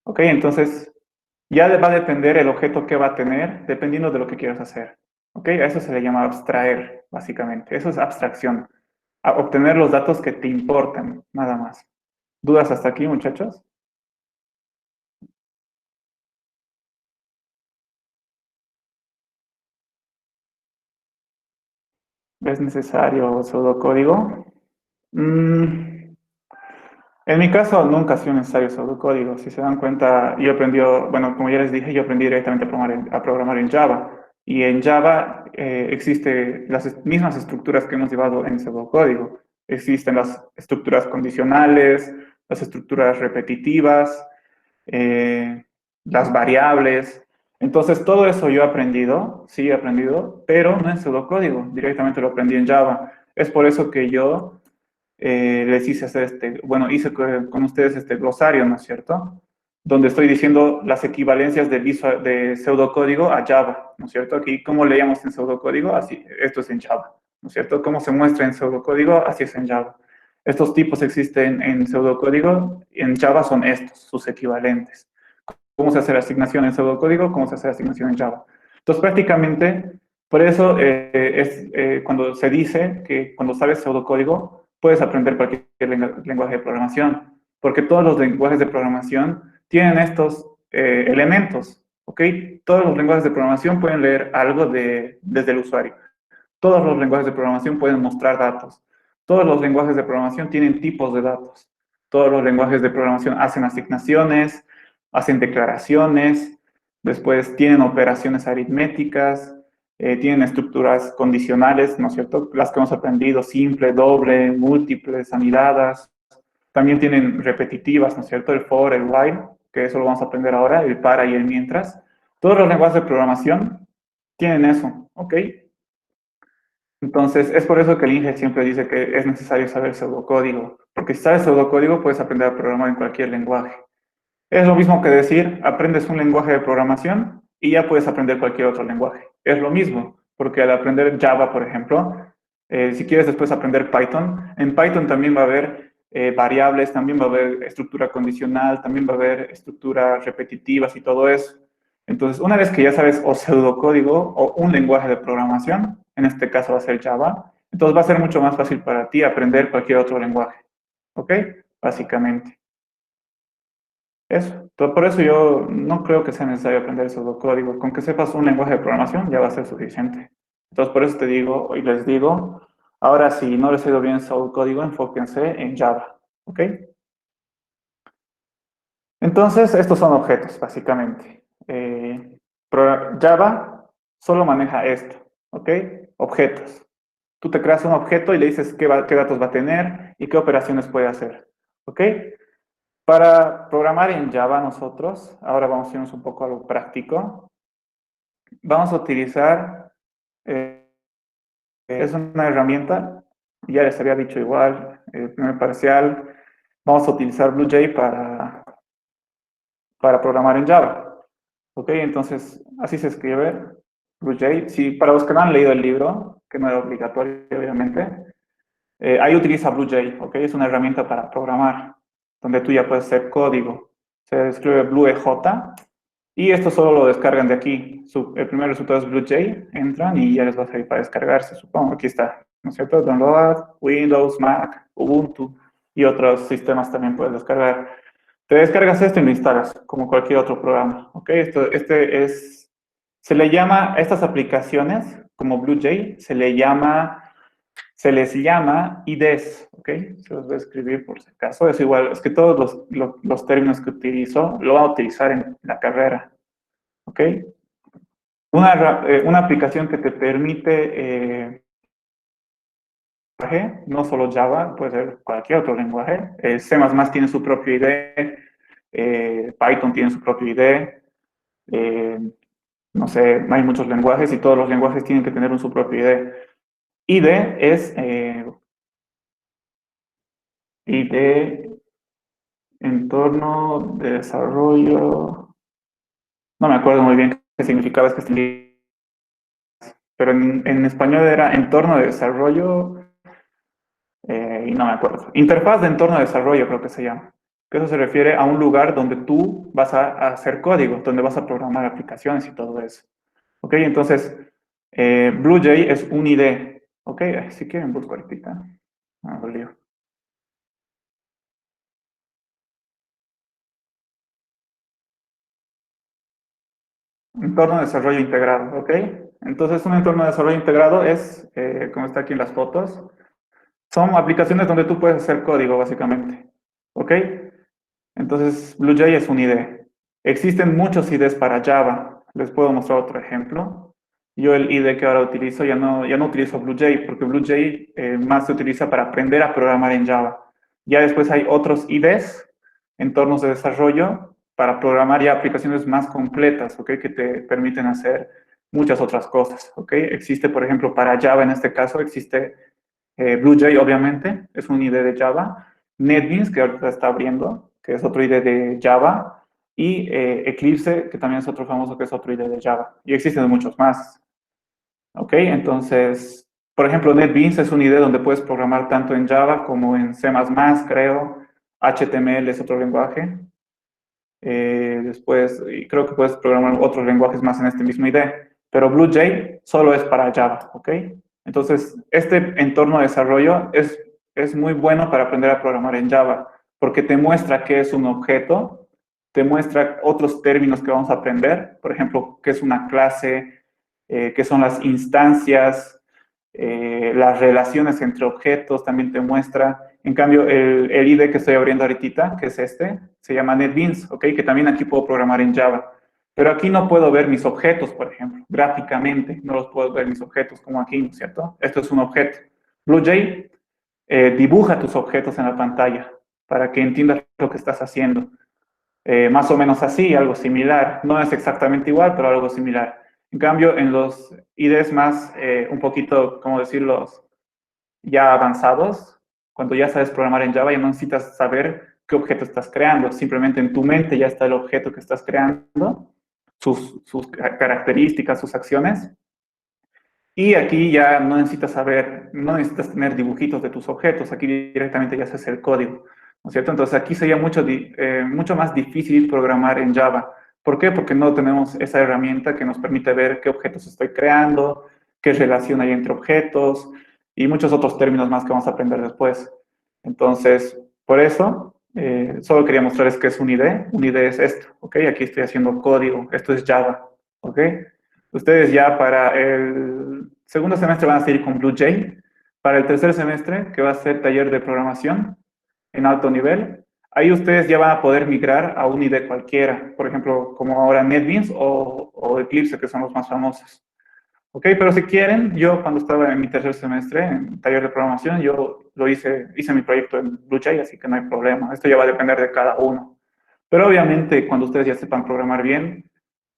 Ok, entonces ya va a depender el objeto que va a tener, dependiendo de lo que quieras hacer. Ok, a eso se le llama abstraer, básicamente. Eso es abstracción. A obtener los datos que te importan, nada más. ¿Dudas hasta aquí, muchachos? ¿Es necesario pseudocódigo? Mm, en mi caso, nunca ha sido necesario pseudocódigo. Si se dan cuenta, yo aprendí, bueno, como ya les dije, yo aprendí directamente a programar en Java. Y en Java existe las mismas estructuras que hemos llevado en pseudocódigo. existen las estructuras condicionales, las estructuras repetitivas, las variables. Entonces, todo eso yo he aprendido, sí he aprendido, pero no en pseudocódigo, directamente lo aprendí en Java. Es por eso que yo les hice hacer hice con ustedes este glosario, ¿no es cierto? Donde estoy diciendo las equivalencias de pseudocódigo a Java, ¿no es cierto? Aquí, ¿cómo leíamos en pseudocódigo? Así, esto es en Java, ¿no es cierto? ¿Cómo se muestra en pseudocódigo? Así es en Java. Estos tipos existen en pseudocódigo, en Java son estos, sus equivalentes. ¿Cómo se hace la asignación en pseudocódigo? ¿Cómo se hace la asignación en Java? Entonces, prácticamente, por eso cuando se dice que cuando sabes pseudocódigo, puedes aprender cualquier lenguaje de programación, porque todos los lenguajes de programación tienen estos elementos, ¿ok? Todos los lenguajes de programación pueden leer algo desde el usuario. Todos los lenguajes de programación pueden mostrar datos. Todos los lenguajes de programación tienen tipos de datos. Todos los lenguajes de programación hacen asignaciones, hacen declaraciones, después tienen operaciones aritméticas, tienen estructuras condicionales, ¿no es cierto? Las que hemos aprendido, simple, doble, múltiples, anidadas. También tienen repetitivas, ¿no es cierto? El for, el while, que eso lo vamos a aprender ahora, el para y el mientras. Todos los lenguajes de programación tienen eso, ¿ok? Entonces, es por eso que el INGE siempre dice que es necesario saber pseudocódigo, porque si sabes pseudocódigo puedes aprender a programar en cualquier lenguaje. Es lo mismo que decir, aprendes un lenguaje de programación y ya puedes aprender cualquier otro lenguaje. Es lo mismo, porque al aprender Java, por ejemplo, si quieres después aprender Python, en Python también va a haber variables, también va a haber estructura condicional, también va a haber estructuras repetitivas y todo eso. Entonces, una vez que ya sabes o pseudocódigo o un lenguaje de programación, en este caso va a ser Java, entonces va a ser mucho más fácil para ti aprender cualquier otro lenguaje. ¿Ok? Básicamente. Eso. Por eso yo no creo que sea necesario aprender pseudocódigo. Con que sepas un lenguaje de programación ya va a ser suficiente. Entonces, por eso te digo y les digo, ahora si no les ha ido bien pseudocódigo, enfóquense en Java. ¿Ok? Entonces, estos son objetos, básicamente. Java solo maneja esto. ¿Ok? Objetos. Tú te creas un objeto y le dices qué datos va a tener y qué operaciones puede hacer. ¿Ok? Para programar en Java nosotros, ahora vamos a irnos un poco a lo práctico, vamos a utilizar, es una herramienta, ya les había dicho igual, el primer parcial, vamos a utilizar BlueJ para programar en Java. ¿Ok? Entonces, así se escribe BlueJ. Si para los que no han leído el libro, que no es obligatorio, obviamente, ahí utiliza BlueJ, ¿ok? Es una herramienta para programar, donde tú ya puedes hacer código. Se escribe BlueJ, y esto solo lo descargan de aquí. El primer resultado es BlueJ, entran y ya les va a salir para descargarse, supongo. Aquí está, ¿no es cierto? Download, Windows, Mac, Ubuntu y otros sistemas también puedes descargar. Te descargas esto y lo instalas, como cualquier otro programa, ¿ok? Se le llama, a estas aplicaciones, como BlueJ, se les llama IDEs, ¿ok? Se los voy a escribir por si acaso. Es igual, es que todos los términos que utilizo lo van a utilizar en la carrera, ¿ok? Una aplicación que te permite, no solo Java, puede ser cualquier otro lenguaje. C++ tiene su propio IDE, Python tiene su propio IDE, no sé, hay muchos lenguajes y todos los lenguajes tienen que tener su propio IDE. IDE es IDE entorno de desarrollo, no me acuerdo muy bien qué significaba este, pero en español era entorno de desarrollo, y no me acuerdo. Interfaz de entorno de desarrollo creo que se llama. Que eso se refiere a un lugar donde tú vas a hacer código, donde vas a programar aplicaciones y todo eso. ¿Ok? Entonces, BlueJ es un IDE. ¿Ok? Si quieren busco ahorita. No me lío. Entorno de desarrollo integrado, ¿ok? Entonces, un entorno de desarrollo integrado es, como está aquí en las fotos, son aplicaciones donde tú puedes hacer código, básicamente, ¿ok? Entonces, BlueJ es un IDE. Existen muchos IDEs para Java. Les puedo mostrar otro ejemplo. Yo el IDE que ahora utilizo ya no utilizo BlueJ, porque BlueJ más se utiliza para aprender a programar en Java. Ya después hay otros IDEs, entornos de desarrollo, para programar ya aplicaciones más completas, ¿ok? Que te permiten hacer muchas otras cosas, ¿ok? Existe, por ejemplo, para Java en este caso, existe BlueJ, obviamente, es un IDE de Java. NetBeans, que ahorita está abriendo, que es otro IDE de Java. Y Eclipse, que también es otro famoso, que es otro IDE de Java. Y existen muchos más. ¿Ok? Entonces, por ejemplo, NetBeans es una idea donde puedes programar tanto en Java como en C++, creo. HTML es otro lenguaje. Después, y creo que puedes programar otros lenguajes más en este mismo IDE. Pero BlueJ solo es para Java, ¿ok? Entonces, este entorno de desarrollo es muy bueno para aprender a programar en Java, porque te muestra qué es un objeto, te muestra otros términos que vamos a aprender, por ejemplo, qué es una clase, qué son las instancias, las relaciones entre objetos, también te muestra. En cambio, el IDE que estoy abriendo ahorita, que es este, se llama NetBeans, ¿ok? Que también aquí puedo programar en Java. Pero aquí no puedo ver mis objetos, por ejemplo, gráficamente, no los puedo ver mis objetos como aquí, ¿no es cierto? Esto es un objeto. BlueJ dibuja tus objetos en la pantalla para que entiendas lo que estás haciendo. Más o menos así, algo similar. No es exactamente igual, pero algo similar. En cambio, en los IDEs más, un poquito, ¿cómo decirlo?, ya avanzados, cuando ya sabes programar en Java, ya no necesitas saber qué objeto estás creando. Simplemente en tu mente ya está el objeto que estás creando, sus características, sus acciones. Y aquí ya no necesitas saber, no necesitas tener dibujitos de tus objetos, aquí directamente ya haces el código, ¿no es cierto? Entonces aquí sería mucho más difícil programar en Java. ¿Por qué? Porque no tenemos esa herramienta que nos permite ver qué objetos estoy creando, qué relación hay entre objetos y muchos otros términos más que vamos a aprender después. Entonces, por eso, solo quería mostrarles que es un IDE. Un IDE es esto, ¿ok? Aquí estoy haciendo código, esto es Java, ¿ok? Ustedes ya para el segundo semestre van a seguir con BlueJ. Para el tercer semestre, que va a ser taller de programación en alto nivel, ahí ustedes ya van a poder migrar a un IDE cualquiera, por ejemplo, como ahora NetBeans o Eclipse, que son los más famosos. ¿Ok? Pero si quieren, yo cuando estaba en mi tercer semestre en taller de programación, yo hice mi proyecto en BlueJ, así que no hay problema. Esto ya va a depender de cada uno. Pero obviamente, cuando ustedes ya sepan programar bien,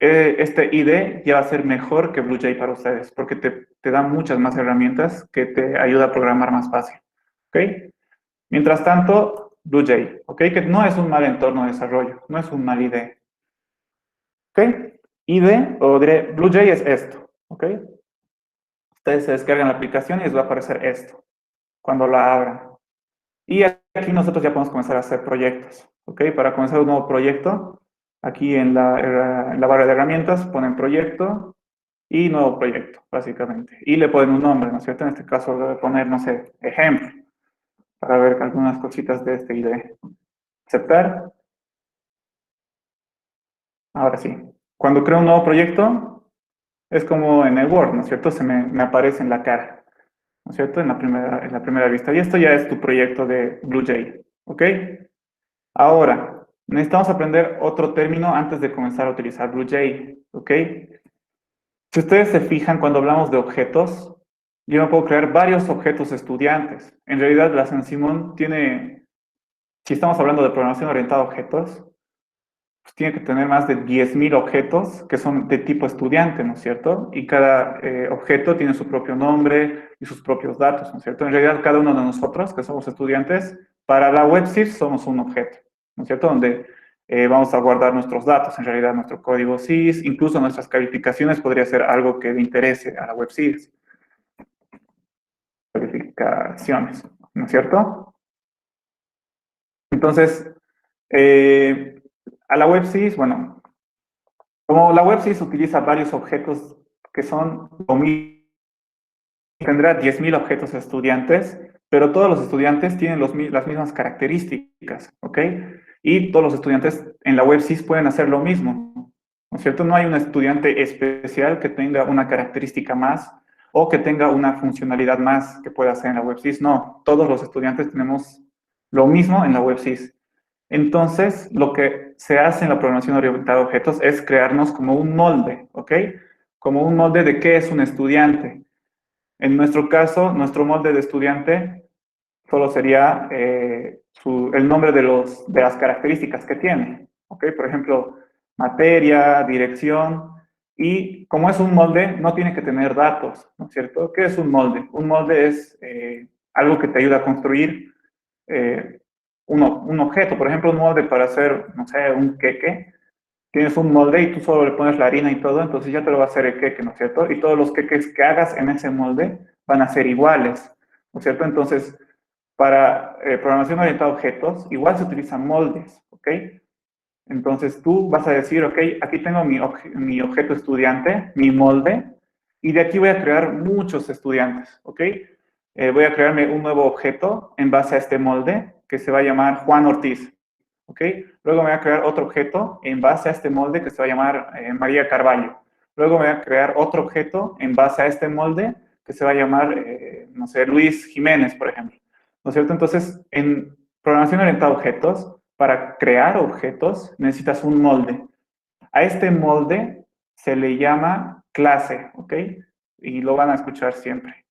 este IDE ya va a ser mejor que BlueJ para ustedes, porque te da muchas más herramientas que te ayuda a programar más fácil. ¿Ok? Mientras tanto, BlueJ, ¿ok? Que no es un mal entorno de desarrollo, no es un mal IDE. ¿Ok? IDE o BlueJ es esto, ¿ok? Ustedes se descargan la aplicación y les va a aparecer esto cuando la abran. Y aquí nosotros ya podemos comenzar a hacer proyectos, ¿ok? Para comenzar un nuevo proyecto, aquí en la barra de herramientas ponen proyecto y nuevo proyecto, básicamente. Y le ponen un nombre, ¿no es cierto? En este caso le voy a poner, no sé, ejemplo, para ver algunas cositas de este IDE. Aceptar. Ahora sí. Cuando creo un nuevo proyecto, es como en el Word, ¿no es cierto? Me aparece en la cara, ¿no es cierto? En la primera vista. Y esto ya es tu proyecto de BlueJ, ¿ok? Ahora, necesitamos aprender otro término antes de comenzar a utilizar BlueJ, ¿ok? Si ustedes se fijan, cuando hablamos de objetos, yo me puedo crear varios objetos estudiantes. En realidad, la Saint-Simon tiene, si estamos hablando de programación orientada a objetos, pues tiene que tener más de 10.000 objetos que son de tipo estudiante, ¿no es cierto? Y cada objeto tiene su propio nombre y sus propios datos, ¿no es cierto? En realidad, cada uno de nosotros, que somos estudiantes, para la WebSys somos un objeto, ¿no es cierto? Donde vamos a guardar nuestros datos, en realidad nuestro código SYS, incluso nuestras calificaciones podría ser algo que le interese a la WebSys. Calificaciones, ¿no es cierto? Entonces, a la WebSys, bueno, como la WebSys utiliza varios objetos que son lo mismo, tendrá 10.000 objetos estudiantes, pero todos los estudiantes tienen las mismas características, ¿ok? Y todos los estudiantes en la WebSys pueden hacer lo mismo, ¿no es cierto? No hay un estudiante especial que tenga una característica más o que tenga una funcionalidad más que pueda hacer en la WebSys. No, todos los estudiantes tenemos lo mismo en la WebSys. Entonces, lo que se hace en la programación orientada a objetos es crearnos como un molde, ¿ok? como un molde de qué es un estudiante. En nuestro caso, nuestro molde de estudiante solo sería el nombre de las características que tiene. ¿Ok? Por ejemplo, materia, dirección, y como es un molde, no tiene que tener datos, ¿no es cierto? ¿Qué es un molde? Un molde es algo que te ayuda a construir eh, un objeto, por ejemplo, un molde para hacer, no sé, un queque. Tienes un molde y tú solo le pones la harina y todo, entonces ya te lo va a hacer el queque, ¿no es cierto? Y todos los queques que hagas en ese molde van a ser iguales, ¿no es cierto? Entonces, para programación orientada a objetos, igual se utilizan moldes, ¿ok? Entonces tú vas a decir, ok, aquí tengo mi objeto estudiante, mi molde, y de aquí voy a crear muchos estudiantes, ¿ok? Voy a crearme un nuevo objeto en base a este molde que se va a llamar Juan Ortiz, ¿ok? Luego me voy a crear otro objeto en base a este molde que se va a llamar María Carballo. Luego me voy a crear otro objeto en base a este molde que se va a llamar, no sé, Luis Jiménez, por ejemplo. ¿No es cierto? Entonces, en programación orientada a objetos, para crear objetos necesitas un molde. A este molde se le llama clase, ¿ok? Y lo van a escuchar siempre,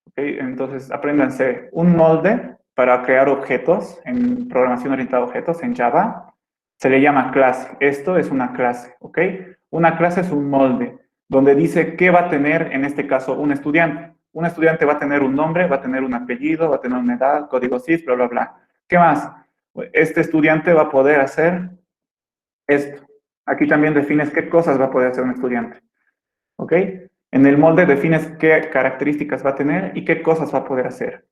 ¿ok? Entonces, apréndanse un molde para crear objetos en programación orientada a objetos, en Java, se le llama clase. Esto es una clase, ¿ok? Una clase es un molde donde dice qué va a tener, en este caso, un estudiante. Un estudiante va a tener un nombre, va a tener un apellido, va a tener una edad, código CIS, bla, bla, bla. ¿Qué más? Este estudiante va a poder hacer esto. Aquí también defines qué cosas va a poder hacer un estudiante. ¿Ok? En el molde defines qué características va a tener y qué cosas va a poder hacer.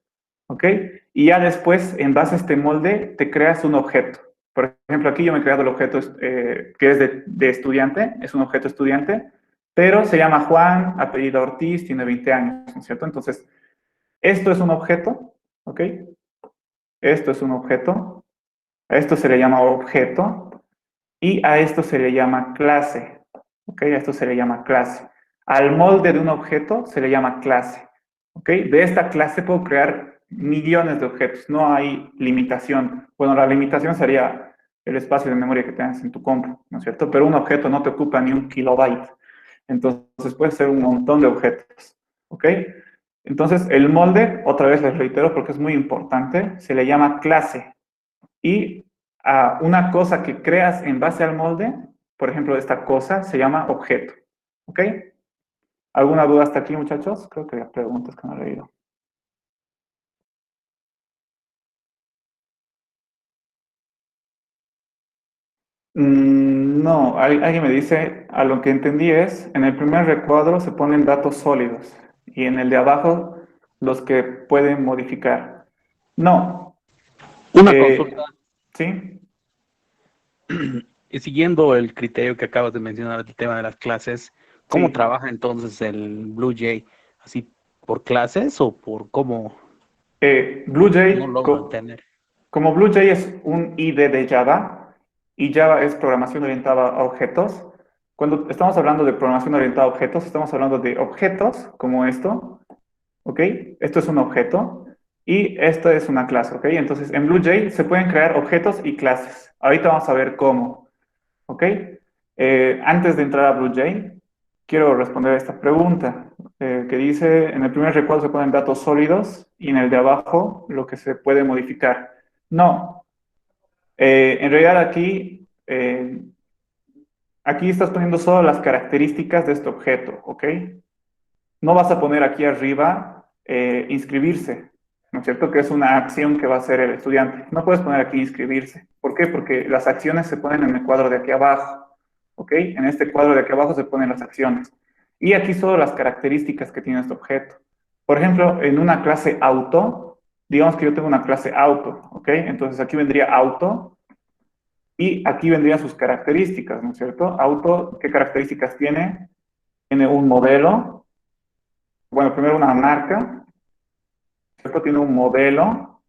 ¿Ok? Y ya después, en base a este molde, te creas un objeto. Por ejemplo, aquí yo me he creado el objeto que es de estudiante, es un objeto estudiante, pero se llama Juan, apellido Ortiz, tiene 20 años, ¿no es cierto? Entonces, esto es un objeto, ¿ok? Esto es un objeto, a esto se le llama objeto, y a esto se le llama clase. ¿Ok? A esto se le llama clase. Al molde de un objeto se le llama clase. ¿Ok? De esta clase puedo crear millones de objetos. No hay limitación. Bueno, la limitación sería el espacio de memoria que tengas en tu compu, ¿no es cierto? Pero un objeto no te ocupa ni un kilobyte. Entonces puede ser un montón de objetos. ¿Ok? Entonces el molde, otra vez les reitero porque es muy importante, se le llama clase. Y a una cosa que creas en base al molde, por ejemplo, esta cosa se llama objeto. ¿Ok? ¿Alguna duda hasta aquí, muchachos? Creo que hay preguntas que no he leído. No, alguien me dice, a lo que entendí es, en el primer recuadro se ponen datos sólidos y en el de abajo los que pueden modificar. No, Una consulta, ¿sí? y siguiendo el criterio que acabas de mencionar del tema de las clases, ¿cómo Sí. trabaja entonces el BlueJ? ¿Así por clases o por cómo no BlueJ, logro entender? como BlueJ es un IDE de Java y Java es programación orientada a objetos, cuando estamos hablando de programación orientada a objetos, estamos hablando de objetos como esto, ¿ok? Esto es un objeto y esto es una clase, ¿ok? Entonces en BlueJ se pueden crear objetos y clases. Ahorita vamos a ver cómo, ¿ok? Antes de entrar a BlueJ, quiero responder a esta pregunta que dice, en el primer recuadro se ponen datos sólidos y en el de abajo lo que se puede modificar. No, en realidad aquí estás poniendo solo las características de este objeto, ¿ok? No vas a poner aquí arriba inscribirse, ¿no es cierto? Que es una acción que va a hacer el estudiante. No puedes poner aquí inscribirse. ¿Por qué? Porque las acciones se ponen en el cuadro de aquí abajo, ¿ok? En este cuadro de aquí abajo se ponen las acciones. Y aquí solo las características que tiene este objeto. Por ejemplo, en una clase auto, digamos que yo tengo una clase auto, ¿ok? Entonces aquí vendría auto y aquí vendrían sus características, ¿no es cierto? Auto, ¿qué características tiene? Tiene un modelo, bueno, primero una marca, ¿cierto? Tiene un modelo,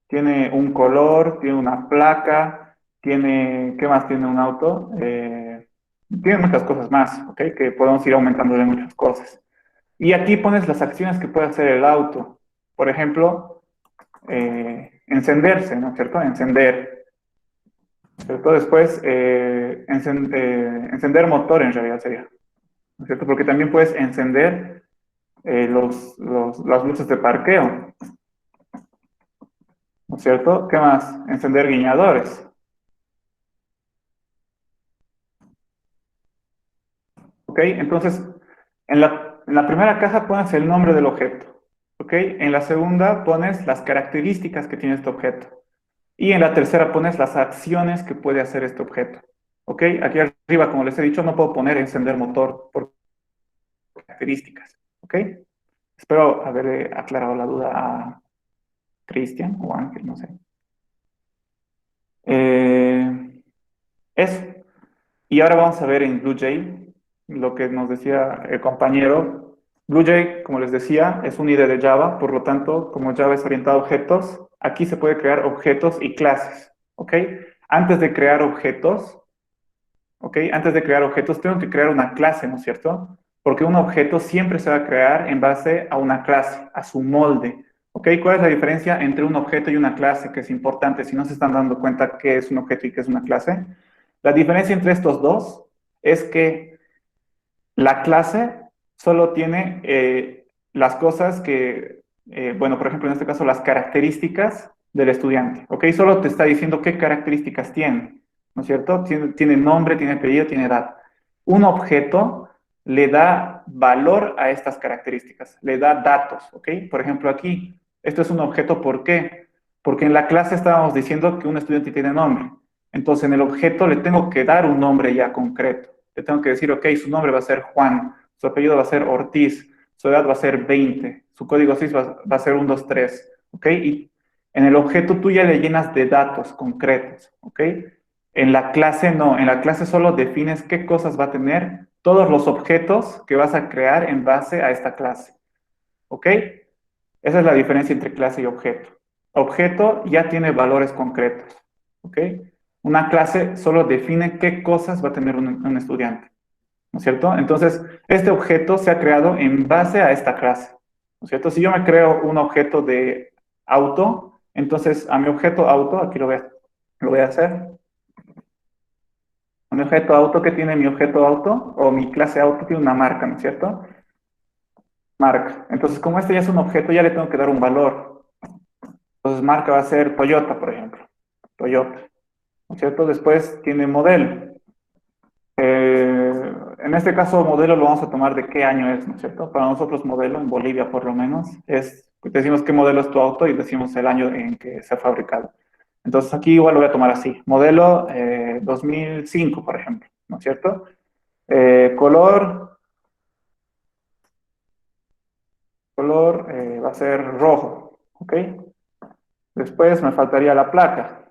tiene un color, tiene una placa, tiene, ¿qué más tiene un auto? Tiene muchas cosas más, ¿ok? Que podemos ir aumentando de muchas cosas. Y aquí pones las acciones que puede hacer el auto. Por ejemplo, encenderse, ¿no es cierto? Encender. ¿Cierto? Después, encender motor en realidad sería. ¿no es cierto? Porque también puedes encender las luces de parqueo, ¿no es cierto? ¿Qué más? Encender guiñadores. ¿Ok? Entonces, en la primera caja pones el nombre del objeto, ¿ok? En la segunda pones las características que tiene este objeto. Y en la tercera pones las acciones que puede hacer este objeto, ¿ok? Aquí arriba, como les he dicho, no puedo poner encender motor por características, ¿ok? Espero haber aclarado la duda a Cristian o Ángel, no sé. Eso. Y ahora vamos a ver en BlueJ lo que nos decía el compañero. BlueJ, como les decía, es un IDE de Java, por lo tanto, como Java es orientado a objetos, aquí se puede crear objetos y clases, ¿ok? Antes de crear objetos, ¿ok? Antes de crear objetos tengo que crear una clase, ¿no es cierto? Porque un objeto siempre se va a crear en base a una clase, a su molde, ¿ok? ¿Cuál es la diferencia entre un objeto y una clase? Que es importante, si no se están dando cuenta qué es un objeto y qué es una clase. La diferencia entre estos dos es que la clase solo tiene las cosas que, bueno, por ejemplo, en este caso, las características del estudiante, ¿ok? Solo te está diciendo qué características tiene, ¿no es cierto? Tiene nombre, tiene apellido, tiene edad. Un objeto le da valor a estas características, le da datos, ¿ok? Por ejemplo, aquí, esto es un objeto, ¿por qué? Porque en la clase estábamos diciendo que un estudiante tiene nombre. Entonces, en el objeto le tengo que dar un nombre ya concreto. Le tengo que decir, ok, su nombre va a ser Juan, su apellido va a ser Ortiz, su edad va a ser 20, su código CIS va a ser 123, ¿ok? Y en el objeto tú ya le llenas de datos concretos, ¿ok? En la clase no, en la clase solo defines qué cosas va a tener todos los objetos que vas a crear en base a esta clase, ¿ok? Esa es la diferencia entre clase y objeto. Objeto ya tiene valores concretos, ¿ok? Una clase solo define qué cosas va a tener un estudiante, ¿no es cierto? Entonces, este objeto se ha creado en base a esta clase, ¿no es cierto? Si yo me creo un objeto de auto, entonces a mi objeto auto, aquí lo voy a hacer, a mi objeto auto, ¿qué tiene mi objeto auto? O mi clase auto tiene una marca, ¿no es cierto? Marca. Entonces, como este ya es un objeto, ya le tengo que dar un valor. Entonces, marca va a ser Toyota, por ejemplo. Toyota, ¿no es cierto? Después tiene modelo. En este caso, modelo lo vamos a tomar de qué año es, ¿no es cierto? Para nosotros, modelo, en Bolivia por lo menos, decimos qué modelo es tu auto y decimos el año en que se ha fabricado. Entonces, aquí igual lo voy a tomar así. Modelo 2005, por ejemplo, ¿no es cierto? Color va a ser rojo, ¿ok? Después me faltaría la placa.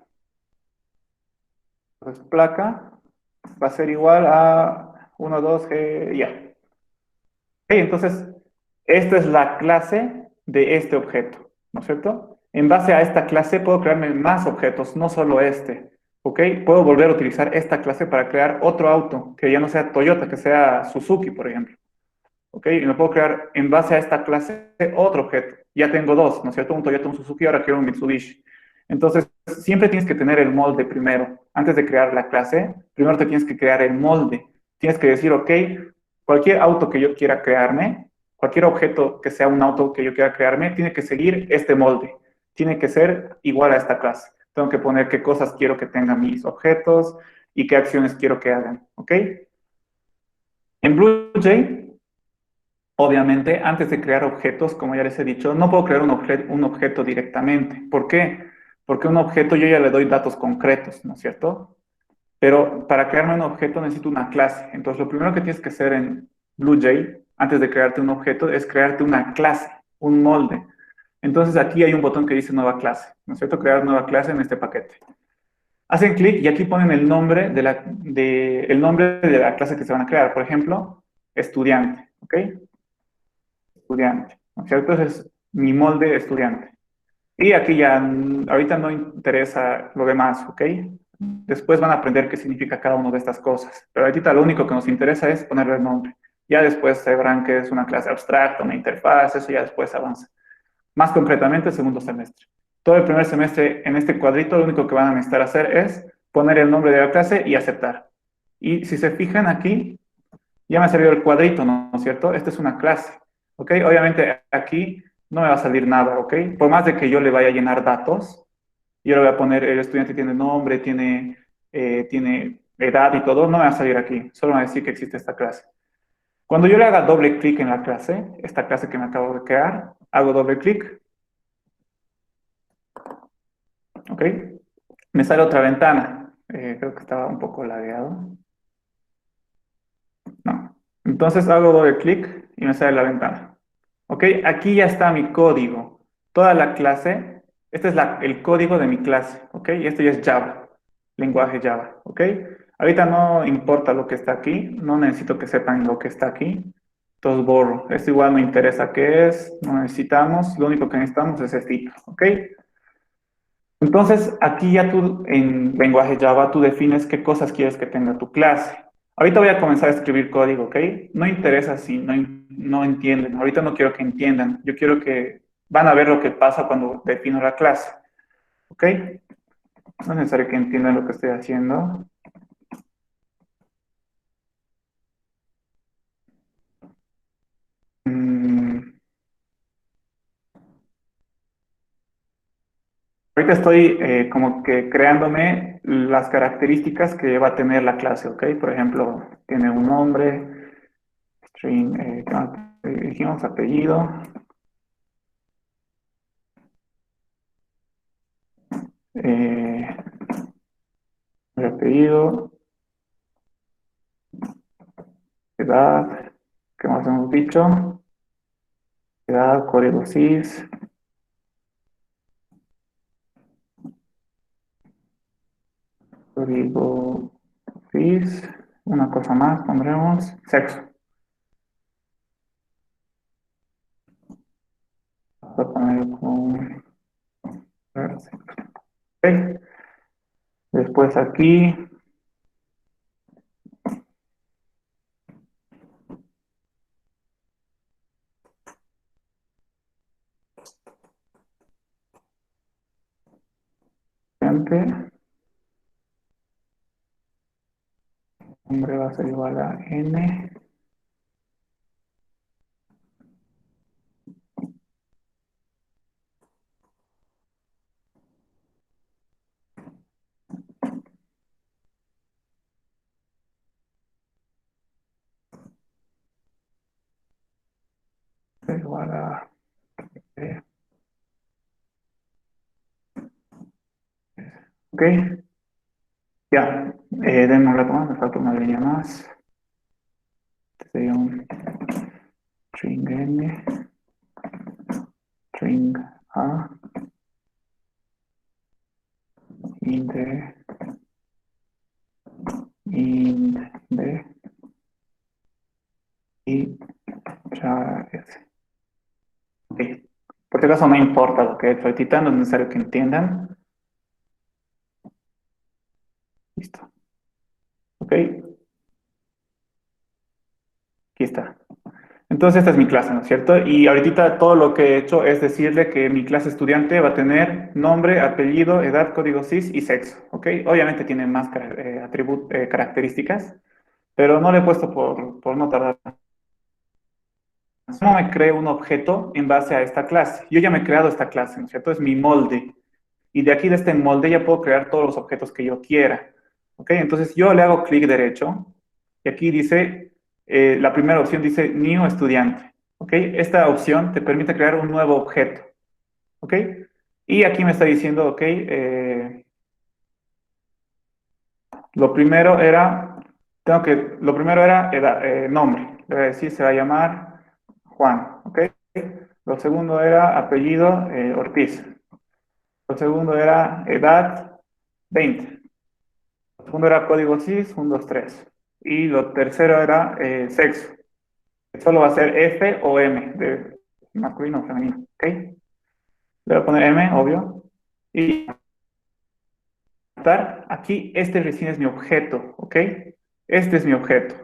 Entonces, placa va a ser igual a 1, 2, G, ya. Ok, entonces, esta es la clase de este objeto, ¿no es cierto? En base a esta clase puedo crearme más objetos, no solo este, ¿ok? Puedo volver a utilizar esta clase para crear otro auto, que ya no sea Toyota, que sea Suzuki, por ejemplo, ¿ok? Y me puedo crear en base a esta clase otro objeto. Ya tengo dos, ¿no es cierto? Un Toyota, un Suzuki, ahora quiero un Mitsubishi. Entonces, siempre tienes que tener el molde primero. Antes de crear la clase, primero te tienes que crear el molde. Tienes que decir, ok, cualquier auto que yo quiera crearme, cualquier objeto que sea un auto que yo quiera crearme, tiene que seguir este molde. Tiene que ser igual a esta clase. Tengo que poner qué cosas quiero que tengan mis objetos y qué acciones quiero que hagan, ¿ok? En BlueJ, obviamente, antes de crear objetos, como ya les he dicho, no puedo crear un objeto directamente. ¿Por qué? Porque un objeto yo ya le doy datos concretos, ¿no es cierto? Pero para crearme un objeto necesito una clase. Entonces, lo primero que tienes que hacer en BlueJ, antes de crearte un objeto, es crearte una clase, un molde. Entonces, aquí hay un botón que dice nueva clase, ¿no es cierto? Crear nueva clase en este paquete. Hacen clic y aquí ponen el nombre el nombre de la clase que se van a crear. Por ejemplo, estudiante, ¿ok? Estudiante, ¿no es cierto? Ese es mi molde estudiante. Y aquí ya, ahorita no interesa lo demás, ¿ok? Después van a aprender qué significa cada una de estas cosas. Pero ahorita lo único que nos interesa es ponerle el nombre. Ya después sabrán que es una clase abstracta, una interfaz, eso ya después avanza. Más concretamente, el segundo semestre. Todo el primer semestre en este cuadrito lo único que van a necesitar hacer es poner el nombre de la clase y aceptar. Y si se fijan aquí, Ya me ha salido el cuadrito, ¿no es cierto? Esta es una clase, ¿ok? Obviamente aquí no me va a salir nada, ¿ok? Por más de que yo le vaya a llenar datos, yo le voy a poner, el estudiante tiene nombre, tiene edad y todo, no me va a salir aquí, solo me va a decir que existe esta clase. Cuando yo le haga doble clic en la clase, esta clase que me acabo de crear, hago doble clic, ¿ok? Me sale otra ventana. Creo que estaba un poco lagueado. No. Entonces hago doble clic y me sale la ventana. ¿Ok? Aquí ya está mi código. Toda la clase, este es el código de mi clase. ¿Ok? Y esto ya es Java, lenguaje Java. ¿Ok? Ahorita no importa lo que está aquí, no necesito que sepan lo que está aquí. Entonces borro. Esto igual me interesa qué es, no necesitamos, lo único que necesitamos es esto. ¿Ok? Entonces, aquí ya tú, en lenguaje Java, tú defines qué cosas quieres que tenga tu clase. Ahorita voy a comenzar a escribir código, ¿ok? No interesa si no entienden. Ahorita no quiero que entiendan. Yo quiero que van a ver lo que pasa cuando defino la clase, ¿ok? No es necesario que entiendan lo que estoy haciendo. Mm, Ahorita estoy como que creándome las características que va a tener la clase, ¿ok? Por ejemplo, tiene un nombre, string, ¿qué más dijimos? Apellido. Eh, el apellido, edad, ¿qué más hemos dicho? Edad, código CIS, código CIS, una cosa más, pondremos sexo. Voy a poner con sexo. Ok. Después aquí, nombre va a ser igual a N. Igual a E. Ok, ya, denme un rato más, me falta una línea más. Este sería un string N, string A, int int B y char S. Ok. Por si acaso no importa lo que estoy titando, es necesario que entiendan. Listo. Ok, aquí está. Entonces esta es mi clase, ¿no es cierto? Y ahorita todo lo que he hecho es decirle que mi clase estudiante va a tener nombre, apellido, edad, código CIS y sexo, ¿ok? Obviamente tiene más características, pero no le he puesto por no tardar. No me creo un objeto en base a esta clase. Yo ya me he creado esta clase, ¿no es cierto? Es mi molde. Y de aquí, de este molde, ya puedo crear todos los objetos que yo quiera. ¿Ok? Entonces yo le hago clic derecho y aquí dice, la primera opción dice New Estudiante. ¿Ok? Esta opción te permite crear un nuevo objeto. ¿Ok? Y aquí me está diciendo, ok, lo primero era nombre. Le voy a decir, se va a llamar Juan. ¿Ok? Lo segundo era apellido Ortiz. Lo segundo era edad 20. Lo segundo era código CIS 123. Y lo tercero era sexo. Solo va a ser F o M, de masculino o femenino. ¿Ok? Le voy a poner M, obvio. Y aquí, este recién es mi objeto. ¿Ok? Este es mi objeto.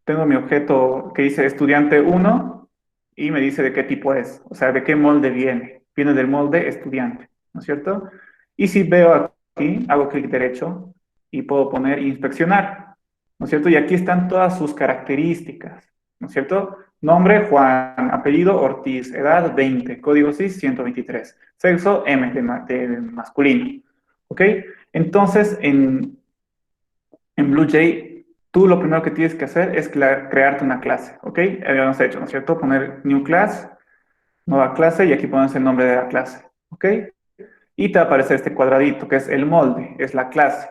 Tengo mi objeto que dice estudiante 1 y me dice de qué tipo es. O sea, de qué molde viene. Viene del molde estudiante. ¿No es cierto? Y si veo aquí, hago clic derecho y puedo poner inspeccionar. ¿no es cierto? Y aquí están todas sus características, ¿no es cierto? Nombre, Juan, apellido, Ortiz, edad, 20, código CIS, 123, sexo, M de masculino, ¿ok? Entonces, en BlueJ, tú lo primero que tienes que hacer es crearte una clase, ¿ok? Habíamos hecho, ¿no es cierto? Poner new class, nueva clase, y aquí pones el nombre de la clase, ¿ok? Y te va a aparecer este cuadradito, que es el molde, es la clase.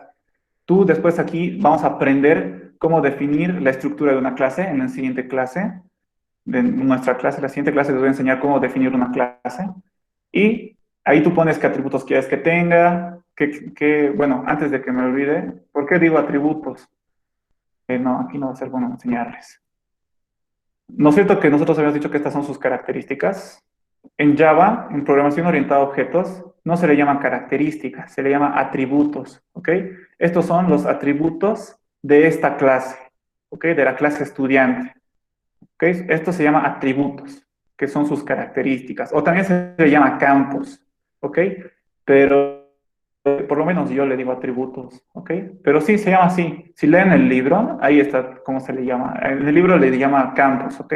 Tú después aquí vamos a aprender cómo definir la estructura de una clase en la siguiente clase, de nuestra clase. La siguiente clase les voy a enseñar cómo definir una clase. Y ahí tú pones qué atributos quieres que tenga, bueno, antes de que me olvide, ¿por qué digo atributos? No, aquí no va a ser bueno enseñarles. ¿No es cierto que nosotros habíamos dicho que estas son sus características? En Java, en programación orientada a objetos, no se le llaman características, se le llama atributos, ¿ok? Estos son los atributos de esta clase, ¿ok? De la clase estudiante, ¿ok? Esto se llama atributos, que son sus características, o también se le llama campos, ¿ok? Pero por lo menos yo le digo atributos, ¿ok? Pero sí, se llama así. Si leen el libro, ahí está cómo se le llama. En el libro le llama campos, ¿ok?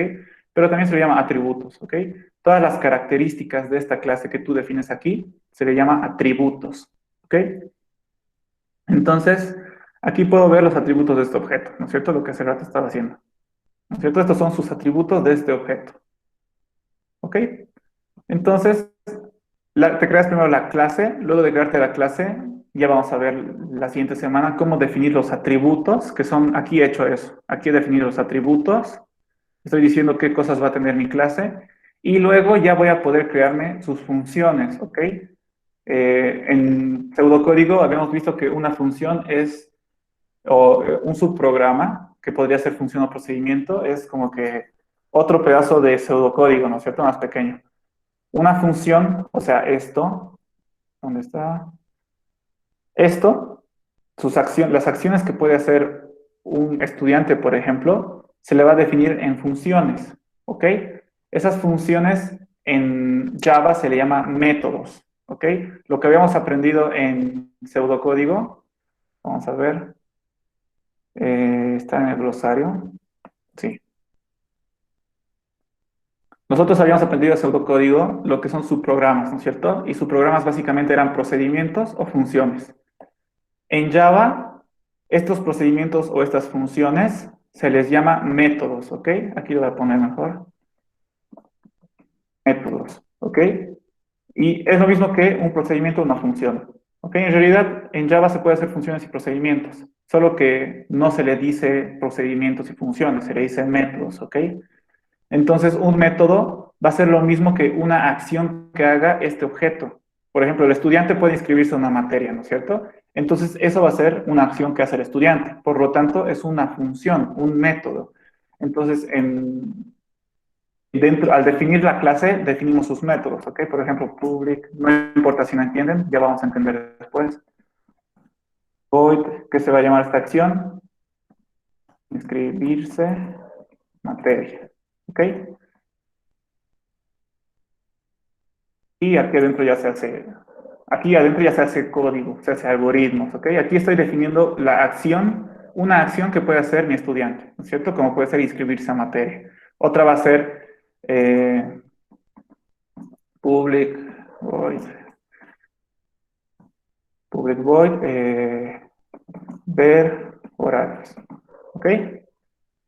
Pero también se le llama atributos, ¿ok? Todas las características de esta clase que tú defines aquí se le llama atributos, ¿ok? Entonces, aquí puedo ver los atributos de este objeto, ¿no es cierto? Lo que hace rato estaba haciendo, ¿no es cierto? Estos son sus atributos de este objeto, ¿ok? Entonces, te creas primero la clase, luego de crearte la clase, ya vamos a ver la siguiente semana cómo definir los atributos, que son, aquí he hecho eso, aquí he definido los atributos, estoy diciendo qué cosas va a tener mi clase, y luego ya voy a poder crearme sus funciones, ¿ok? En pseudocódigo habíamos visto que una función es, un subprograma, que podría ser función o procedimiento, es como que otro pedazo de pseudocódigo, ¿no es cierto? Más pequeño. Una función, o sea, esto, ¿dónde está? Esto, las acciones que puede hacer un estudiante, por ejemplo, se le va a definir en funciones, ¿ok? Esas funciones en Java se le llama métodos, ¿ok? Lo que habíamos aprendido en pseudocódigo, vamos a ver, está en el glosario, sí. Nosotros habíamos aprendido en pseudocódigo lo que son subprogramas, ¿no es cierto? Y subprogramas básicamente eran procedimientos o funciones. En Java, estos procedimientos o estas funciones se les llama métodos, ¿ok? Aquí lo voy a poner mejor. Métodos, ¿ok? Y es lo mismo que un procedimiento o una función, ¿ok? En realidad, en Java se puede hacer funciones y procedimientos, solo que no se le dice procedimientos y funciones, se le dice métodos, ¿ok? Entonces, un método va a ser lo mismo que una acción que haga este objeto. Por ejemplo, el estudiante puede inscribirse a una materia, ¿no es cierto? Entonces, eso va a ser una acción que hace el estudiante. Por lo tanto, es una función, un método. Entonces, al definir la clase, definimos sus métodos, ¿ok? Por ejemplo, public, no importa si no entienden, ya vamos a entender después. Void, ¿qué se va a llamar esta acción? Inscribirse, materia, ¿ok? Y aquí adentro ya se hace código, se hace algoritmos, ¿ok? Aquí estoy definiendo la acción, una acción que puede hacer mi estudiante, ¿no es cierto? Como puede ser inscribirse a materia. Otra va a ser public void, ver horarios, ¿ok?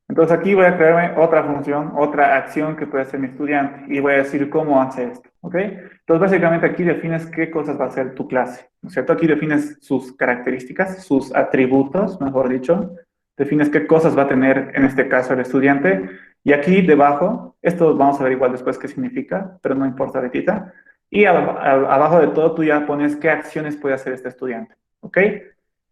Entonces aquí voy a crearme otra función, otra acción que puede hacer mi estudiante y voy a decir cómo hace esto, ¿ok? Entonces básicamente aquí defines qué cosas va a hacer tu clase, ¿no es cierto? Aquí defines sus características, sus atributos, mejor dicho, defines qué cosas va a tener en este caso el estudiante y aquí debajo, esto vamos a ver igual después qué significa, pero no importa ahorita, y abajo de todo tú ya pones qué acciones puede hacer este estudiante, ¿ok?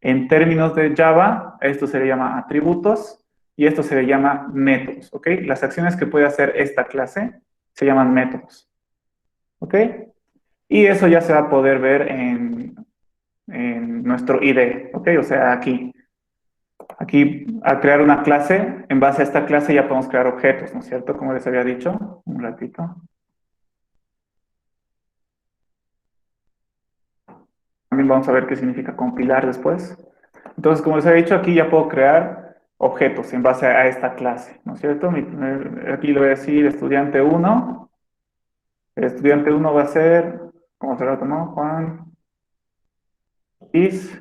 En términos de Java, esto se le llama atributos y esto se le llama métodos, ¿ok? Las acciones que puede hacer esta clase se llaman métodos, ¿ok? Y eso ya se va a poder ver en nuestro IDE, ¿ok? O sea, aquí al crear una clase, en base a esta clase ya podemos crear objetos, ¿no es cierto? Como les había dicho, un ratito. También vamos a ver qué significa compilar después. Entonces, como les había dicho, aquí ya puedo crear objetos en base a esta clase, ¿no es cierto? Aquí le voy a decir estudiante 1. El estudiante 1 va a ser, ¿cómo se lo tomó? Juan Is,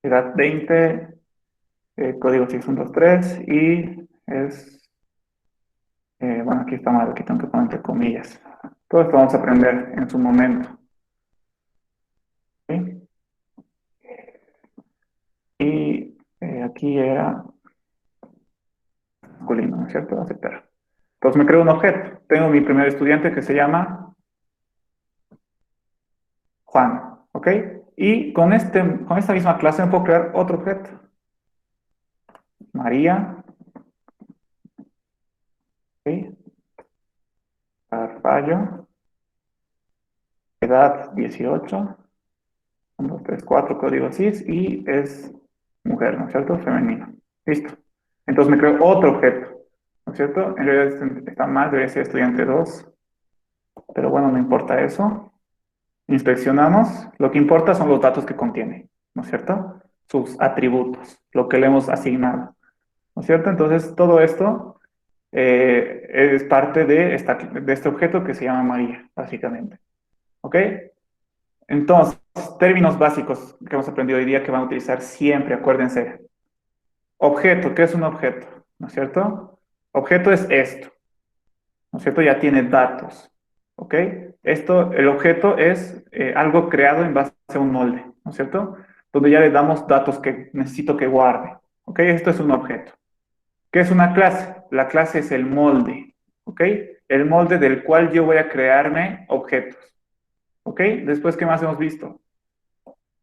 edad 20, código 6123 y es, bueno, aquí está mal, aquí tengo que poner entre comillas. Todo esto vamos a aprender en su momento. ¿Sí? Y aquí era masculino, ¿no es cierto? Aceptar. Entonces me creo un objeto. Tengo mi primer estudiante que se llama Juan, ¿ok? Y con esta misma clase me puedo crear otro objeto. María, ¿ok? Carballo, edad 18, 1, 2, 3, 4, código CIS y es mujer, ¿no es cierto? Femenino. Listo. Entonces me creo otro objeto, ¿no es cierto? En realidad está mal, debería ser estudiante 2, pero bueno, no importa eso. Inspeccionamos, lo que importa son los datos que contiene, ¿no es cierto? Sus atributos, lo que le hemos asignado, ¿no es cierto? Entonces, todo esto es parte de este objeto que se llama María, básicamente, ¿ok? Entonces, términos básicos que hemos aprendido hoy día que van a utilizar siempre, acuérdense. Objeto, ¿qué es un objeto? ¿No es cierto? Objeto es esto, ¿no es cierto? Ya tiene datos, ¿ok? El objeto es algo creado en base a un molde, ¿no es cierto? Donde ya le damos datos que necesito que guarde, ¿ok? Esto es un objeto. ¿Qué es una clase? La clase es el molde, ¿ok? El molde del cual yo voy a crearme objetos, ¿ok? Después, ¿qué más hemos visto?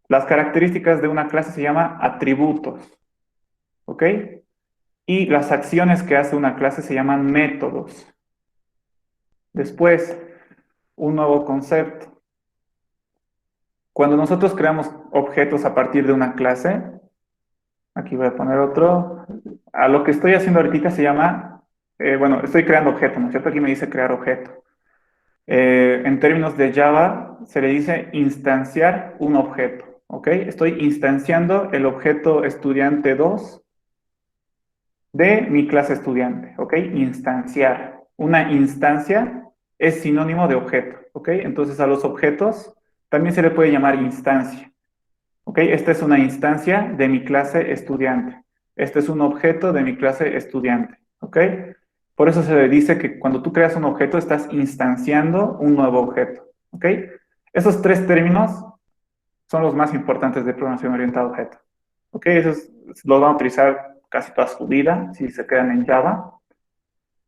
Las características de una clase se llaman atributos, ¿ok? Y las acciones que hace una clase se llaman métodos. Después, un nuevo concepto. Cuando nosotros creamos objetos a partir de una clase, aquí voy a poner otro, a lo que estoy haciendo ahorita se llama, bueno, estoy creando objeto, ¿no es cierto? Aquí me dice crear objeto. En términos de Java, se le dice instanciar un objeto, ¿ok? Estoy instanciando el objeto estudiante 2 de mi clase estudiante, ¿ok? Instanciar. Una instancia es sinónimo de objeto, ¿ok? Entonces a los objetos también se le puede llamar instancia, ¿ok? Esta es una instancia de mi clase estudiante. Este es un objeto de mi clase estudiante, ¿ok? Por eso se le dice que cuando tú creas un objeto estás instanciando un nuevo objeto, ¿ok? Esos tres términos son los más importantes de programación orientada a objeto, ¿ok? Esos los van a utilizar casi toda su vida si se quedan en Java.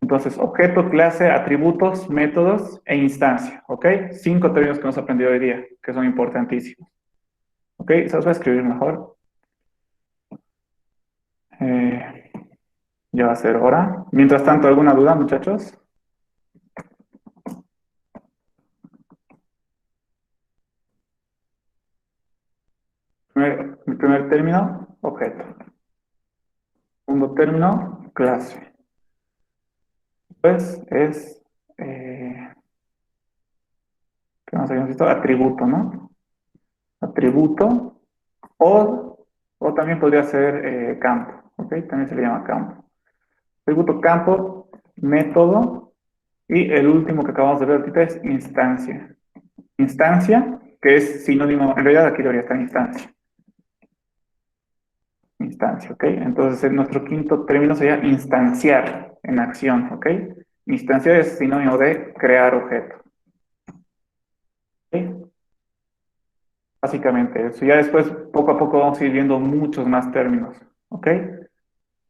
Entonces, objeto, clase, atributos, métodos e instancia, ¿ok? 5 términos que hemos aprendido hoy día, que son importantísimos. ¿Ok? Se los voy a escribir mejor. Eh, ya va a ser hora. Mientras tanto, ¿alguna duda, muchachos? Mi primer término, objeto. Segundo término, clase. Después es, ¿qué más habíamos visto? Atributo, ¿no? Atributo o también podría ser campo, ¿ok? También se le llama campo. Atributo, campo, método y el último que acabamos de ver ahorita es instancia. Instancia, que es sinónimo, en realidad aquí debería estar instancia. Instancia, ¿ok? Entonces nuestro quinto término sería instanciar en acción, ¿ok? Instanciar es sinónimo de crear objeto. ¿Ok? Básicamente eso. Ya después, poco a poco, vamos a ir viendo muchos más términos, ¿ok?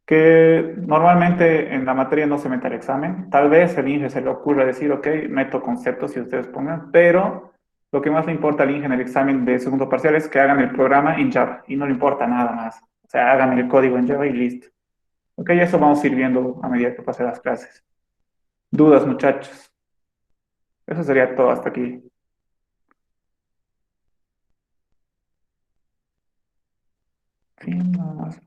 Que normalmente en la materia no se mete al examen. Tal vez el INGE se le ocurra decir, ok, meto conceptos si ustedes pongan, pero lo que más le importa al INGE en el examen de segundo parcial es que hagan el programa en Java y no le importa nada más. O sea, hagan el código en Java y listo. Ok, eso vamos a ir viendo a medida que pasen las clases. ¿Dudas, muchachos? Eso sería todo hasta aquí. Sí, nada más.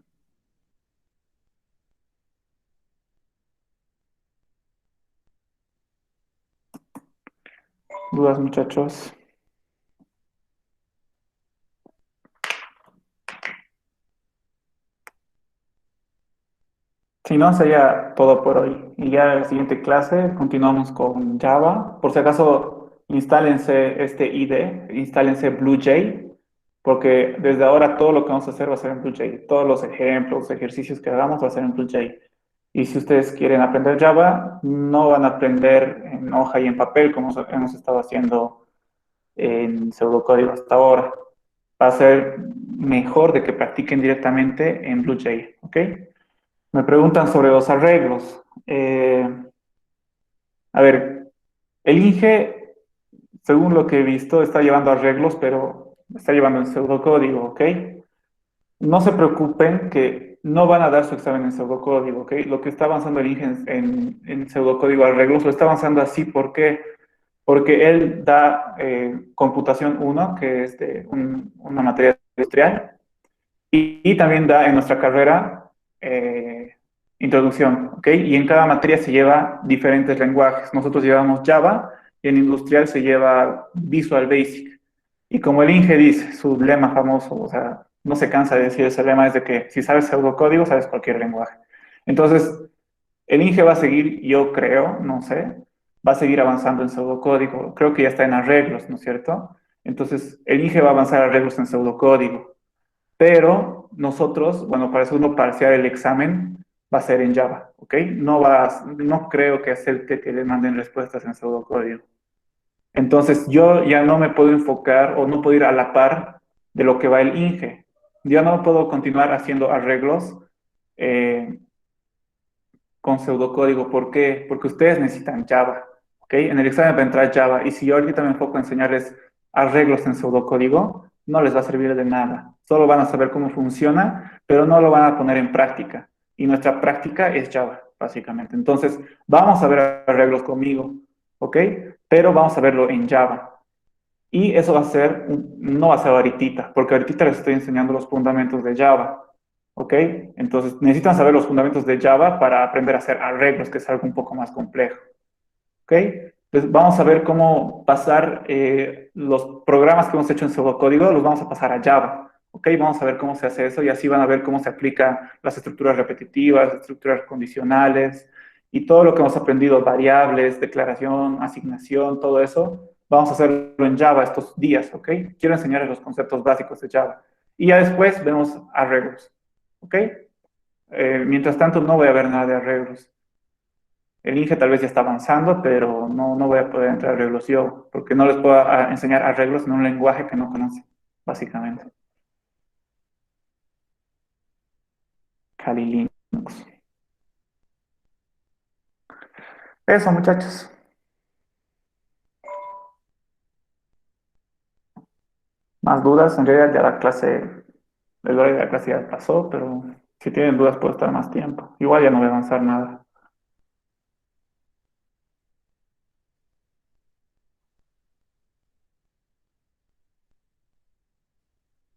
¿Dudas, muchachos? Si no, sería todo por hoy. Y ya en la siguiente clase continuamos con Java. Por si acaso, instálense este IDE, instálense BlueJ, porque desde ahora todo lo que vamos a hacer va a ser en BlueJ. Todos los ejemplos, ejercicios que hagamos va a ser en BlueJ. Y si ustedes quieren aprender Java, no van a aprender en hoja y en papel como hemos estado haciendo en pseudocódigo hasta ahora. Va a ser mejor de que practiquen directamente en BlueJ, ¿ok? Me preguntan sobre los arreglos. A ver, el INGE, según lo que he visto, está llevando arreglos, pero está llevando en pseudocódigo, ¿ok? No se preocupen que no van a dar su examen en pseudocódigo, ¿ok? Lo que está avanzando el INGE en pseudocódigo arreglos, lo está avanzando así, ¿por qué? Porque él da computación uno, que es de una materia industrial, y también da en nuestra carrera introducción, ¿ok? Y en cada materia se lleva diferentes lenguajes. Nosotros llevamos Java y en industrial se lleva Visual Basic. Y como el Inge dice, su lema famoso, o sea, no se cansa de decir ese lema, es de que si sabes pseudocódigo, sabes cualquier lenguaje. Entonces, el Inge va a seguir, yo creo, no sé, va a seguir avanzando en pseudocódigo. Creo que ya está en arreglos, ¿no es cierto? Entonces, el Inge va a avanzar a arreglos en pseudocódigo. Pero nosotros, bueno, para eso uno parcial el examen va a ser en Java, ¿ok? No creo que acepte que le manden respuestas en pseudocódigo. Entonces yo ya no me puedo enfocar o no puedo ir a la par de lo que va el INGE. Yo no puedo continuar haciendo arreglos eh, con pseudocódigo. ¿Por qué? Porque ustedes necesitan Java, ¿ok? En el examen va a entrar Java y si yo ahorita me enfoco en enseñarles arreglos en pseudocódigo, no les va a servir de nada. Solo van a saber cómo funciona, pero no lo van a poner en práctica. Y nuestra práctica es Java, básicamente. Entonces, vamos a ver arreglos conmigo, ¿ok? Pero vamos a verlo en Java. Y eso va a ser, no va a ser ahorita, porque ahorita les estoy enseñando los fundamentos de Java. ¿Ok? Entonces necesitan saber los fundamentos de Java para aprender a hacer arreglos, que es algo un poco más complejo. ¿Ok? Entonces vamos a ver cómo pasar los programas que hemos hecho en pseudocódigo, los vamos a pasar a Java. ¿Ok? Vamos a ver cómo se hace eso y así van a ver cómo se aplican las estructuras repetitivas, estructuras condicionales y todo lo que hemos aprendido, variables, declaración, asignación, todo eso. Vamos a hacerlo en Java estos días, ¿ok? Quiero enseñarles los conceptos básicos de Java. Y ya después vemos arreglos. ¿Ok? Mientras tanto, no voy a ver nada de arreglos. El Inge tal vez ya está avanzando, pero no voy a poder entrar a arreglos yo, porque no les puedo enseñar arreglos en un lenguaje que no conocen, básicamente. Kali Linux. Eso, muchachos. Más dudas, en realidad ya la clase, el horario de la clase ya pasó, pero si tienen dudas puedo estar más tiempo. Igual ya no voy a avanzar nada.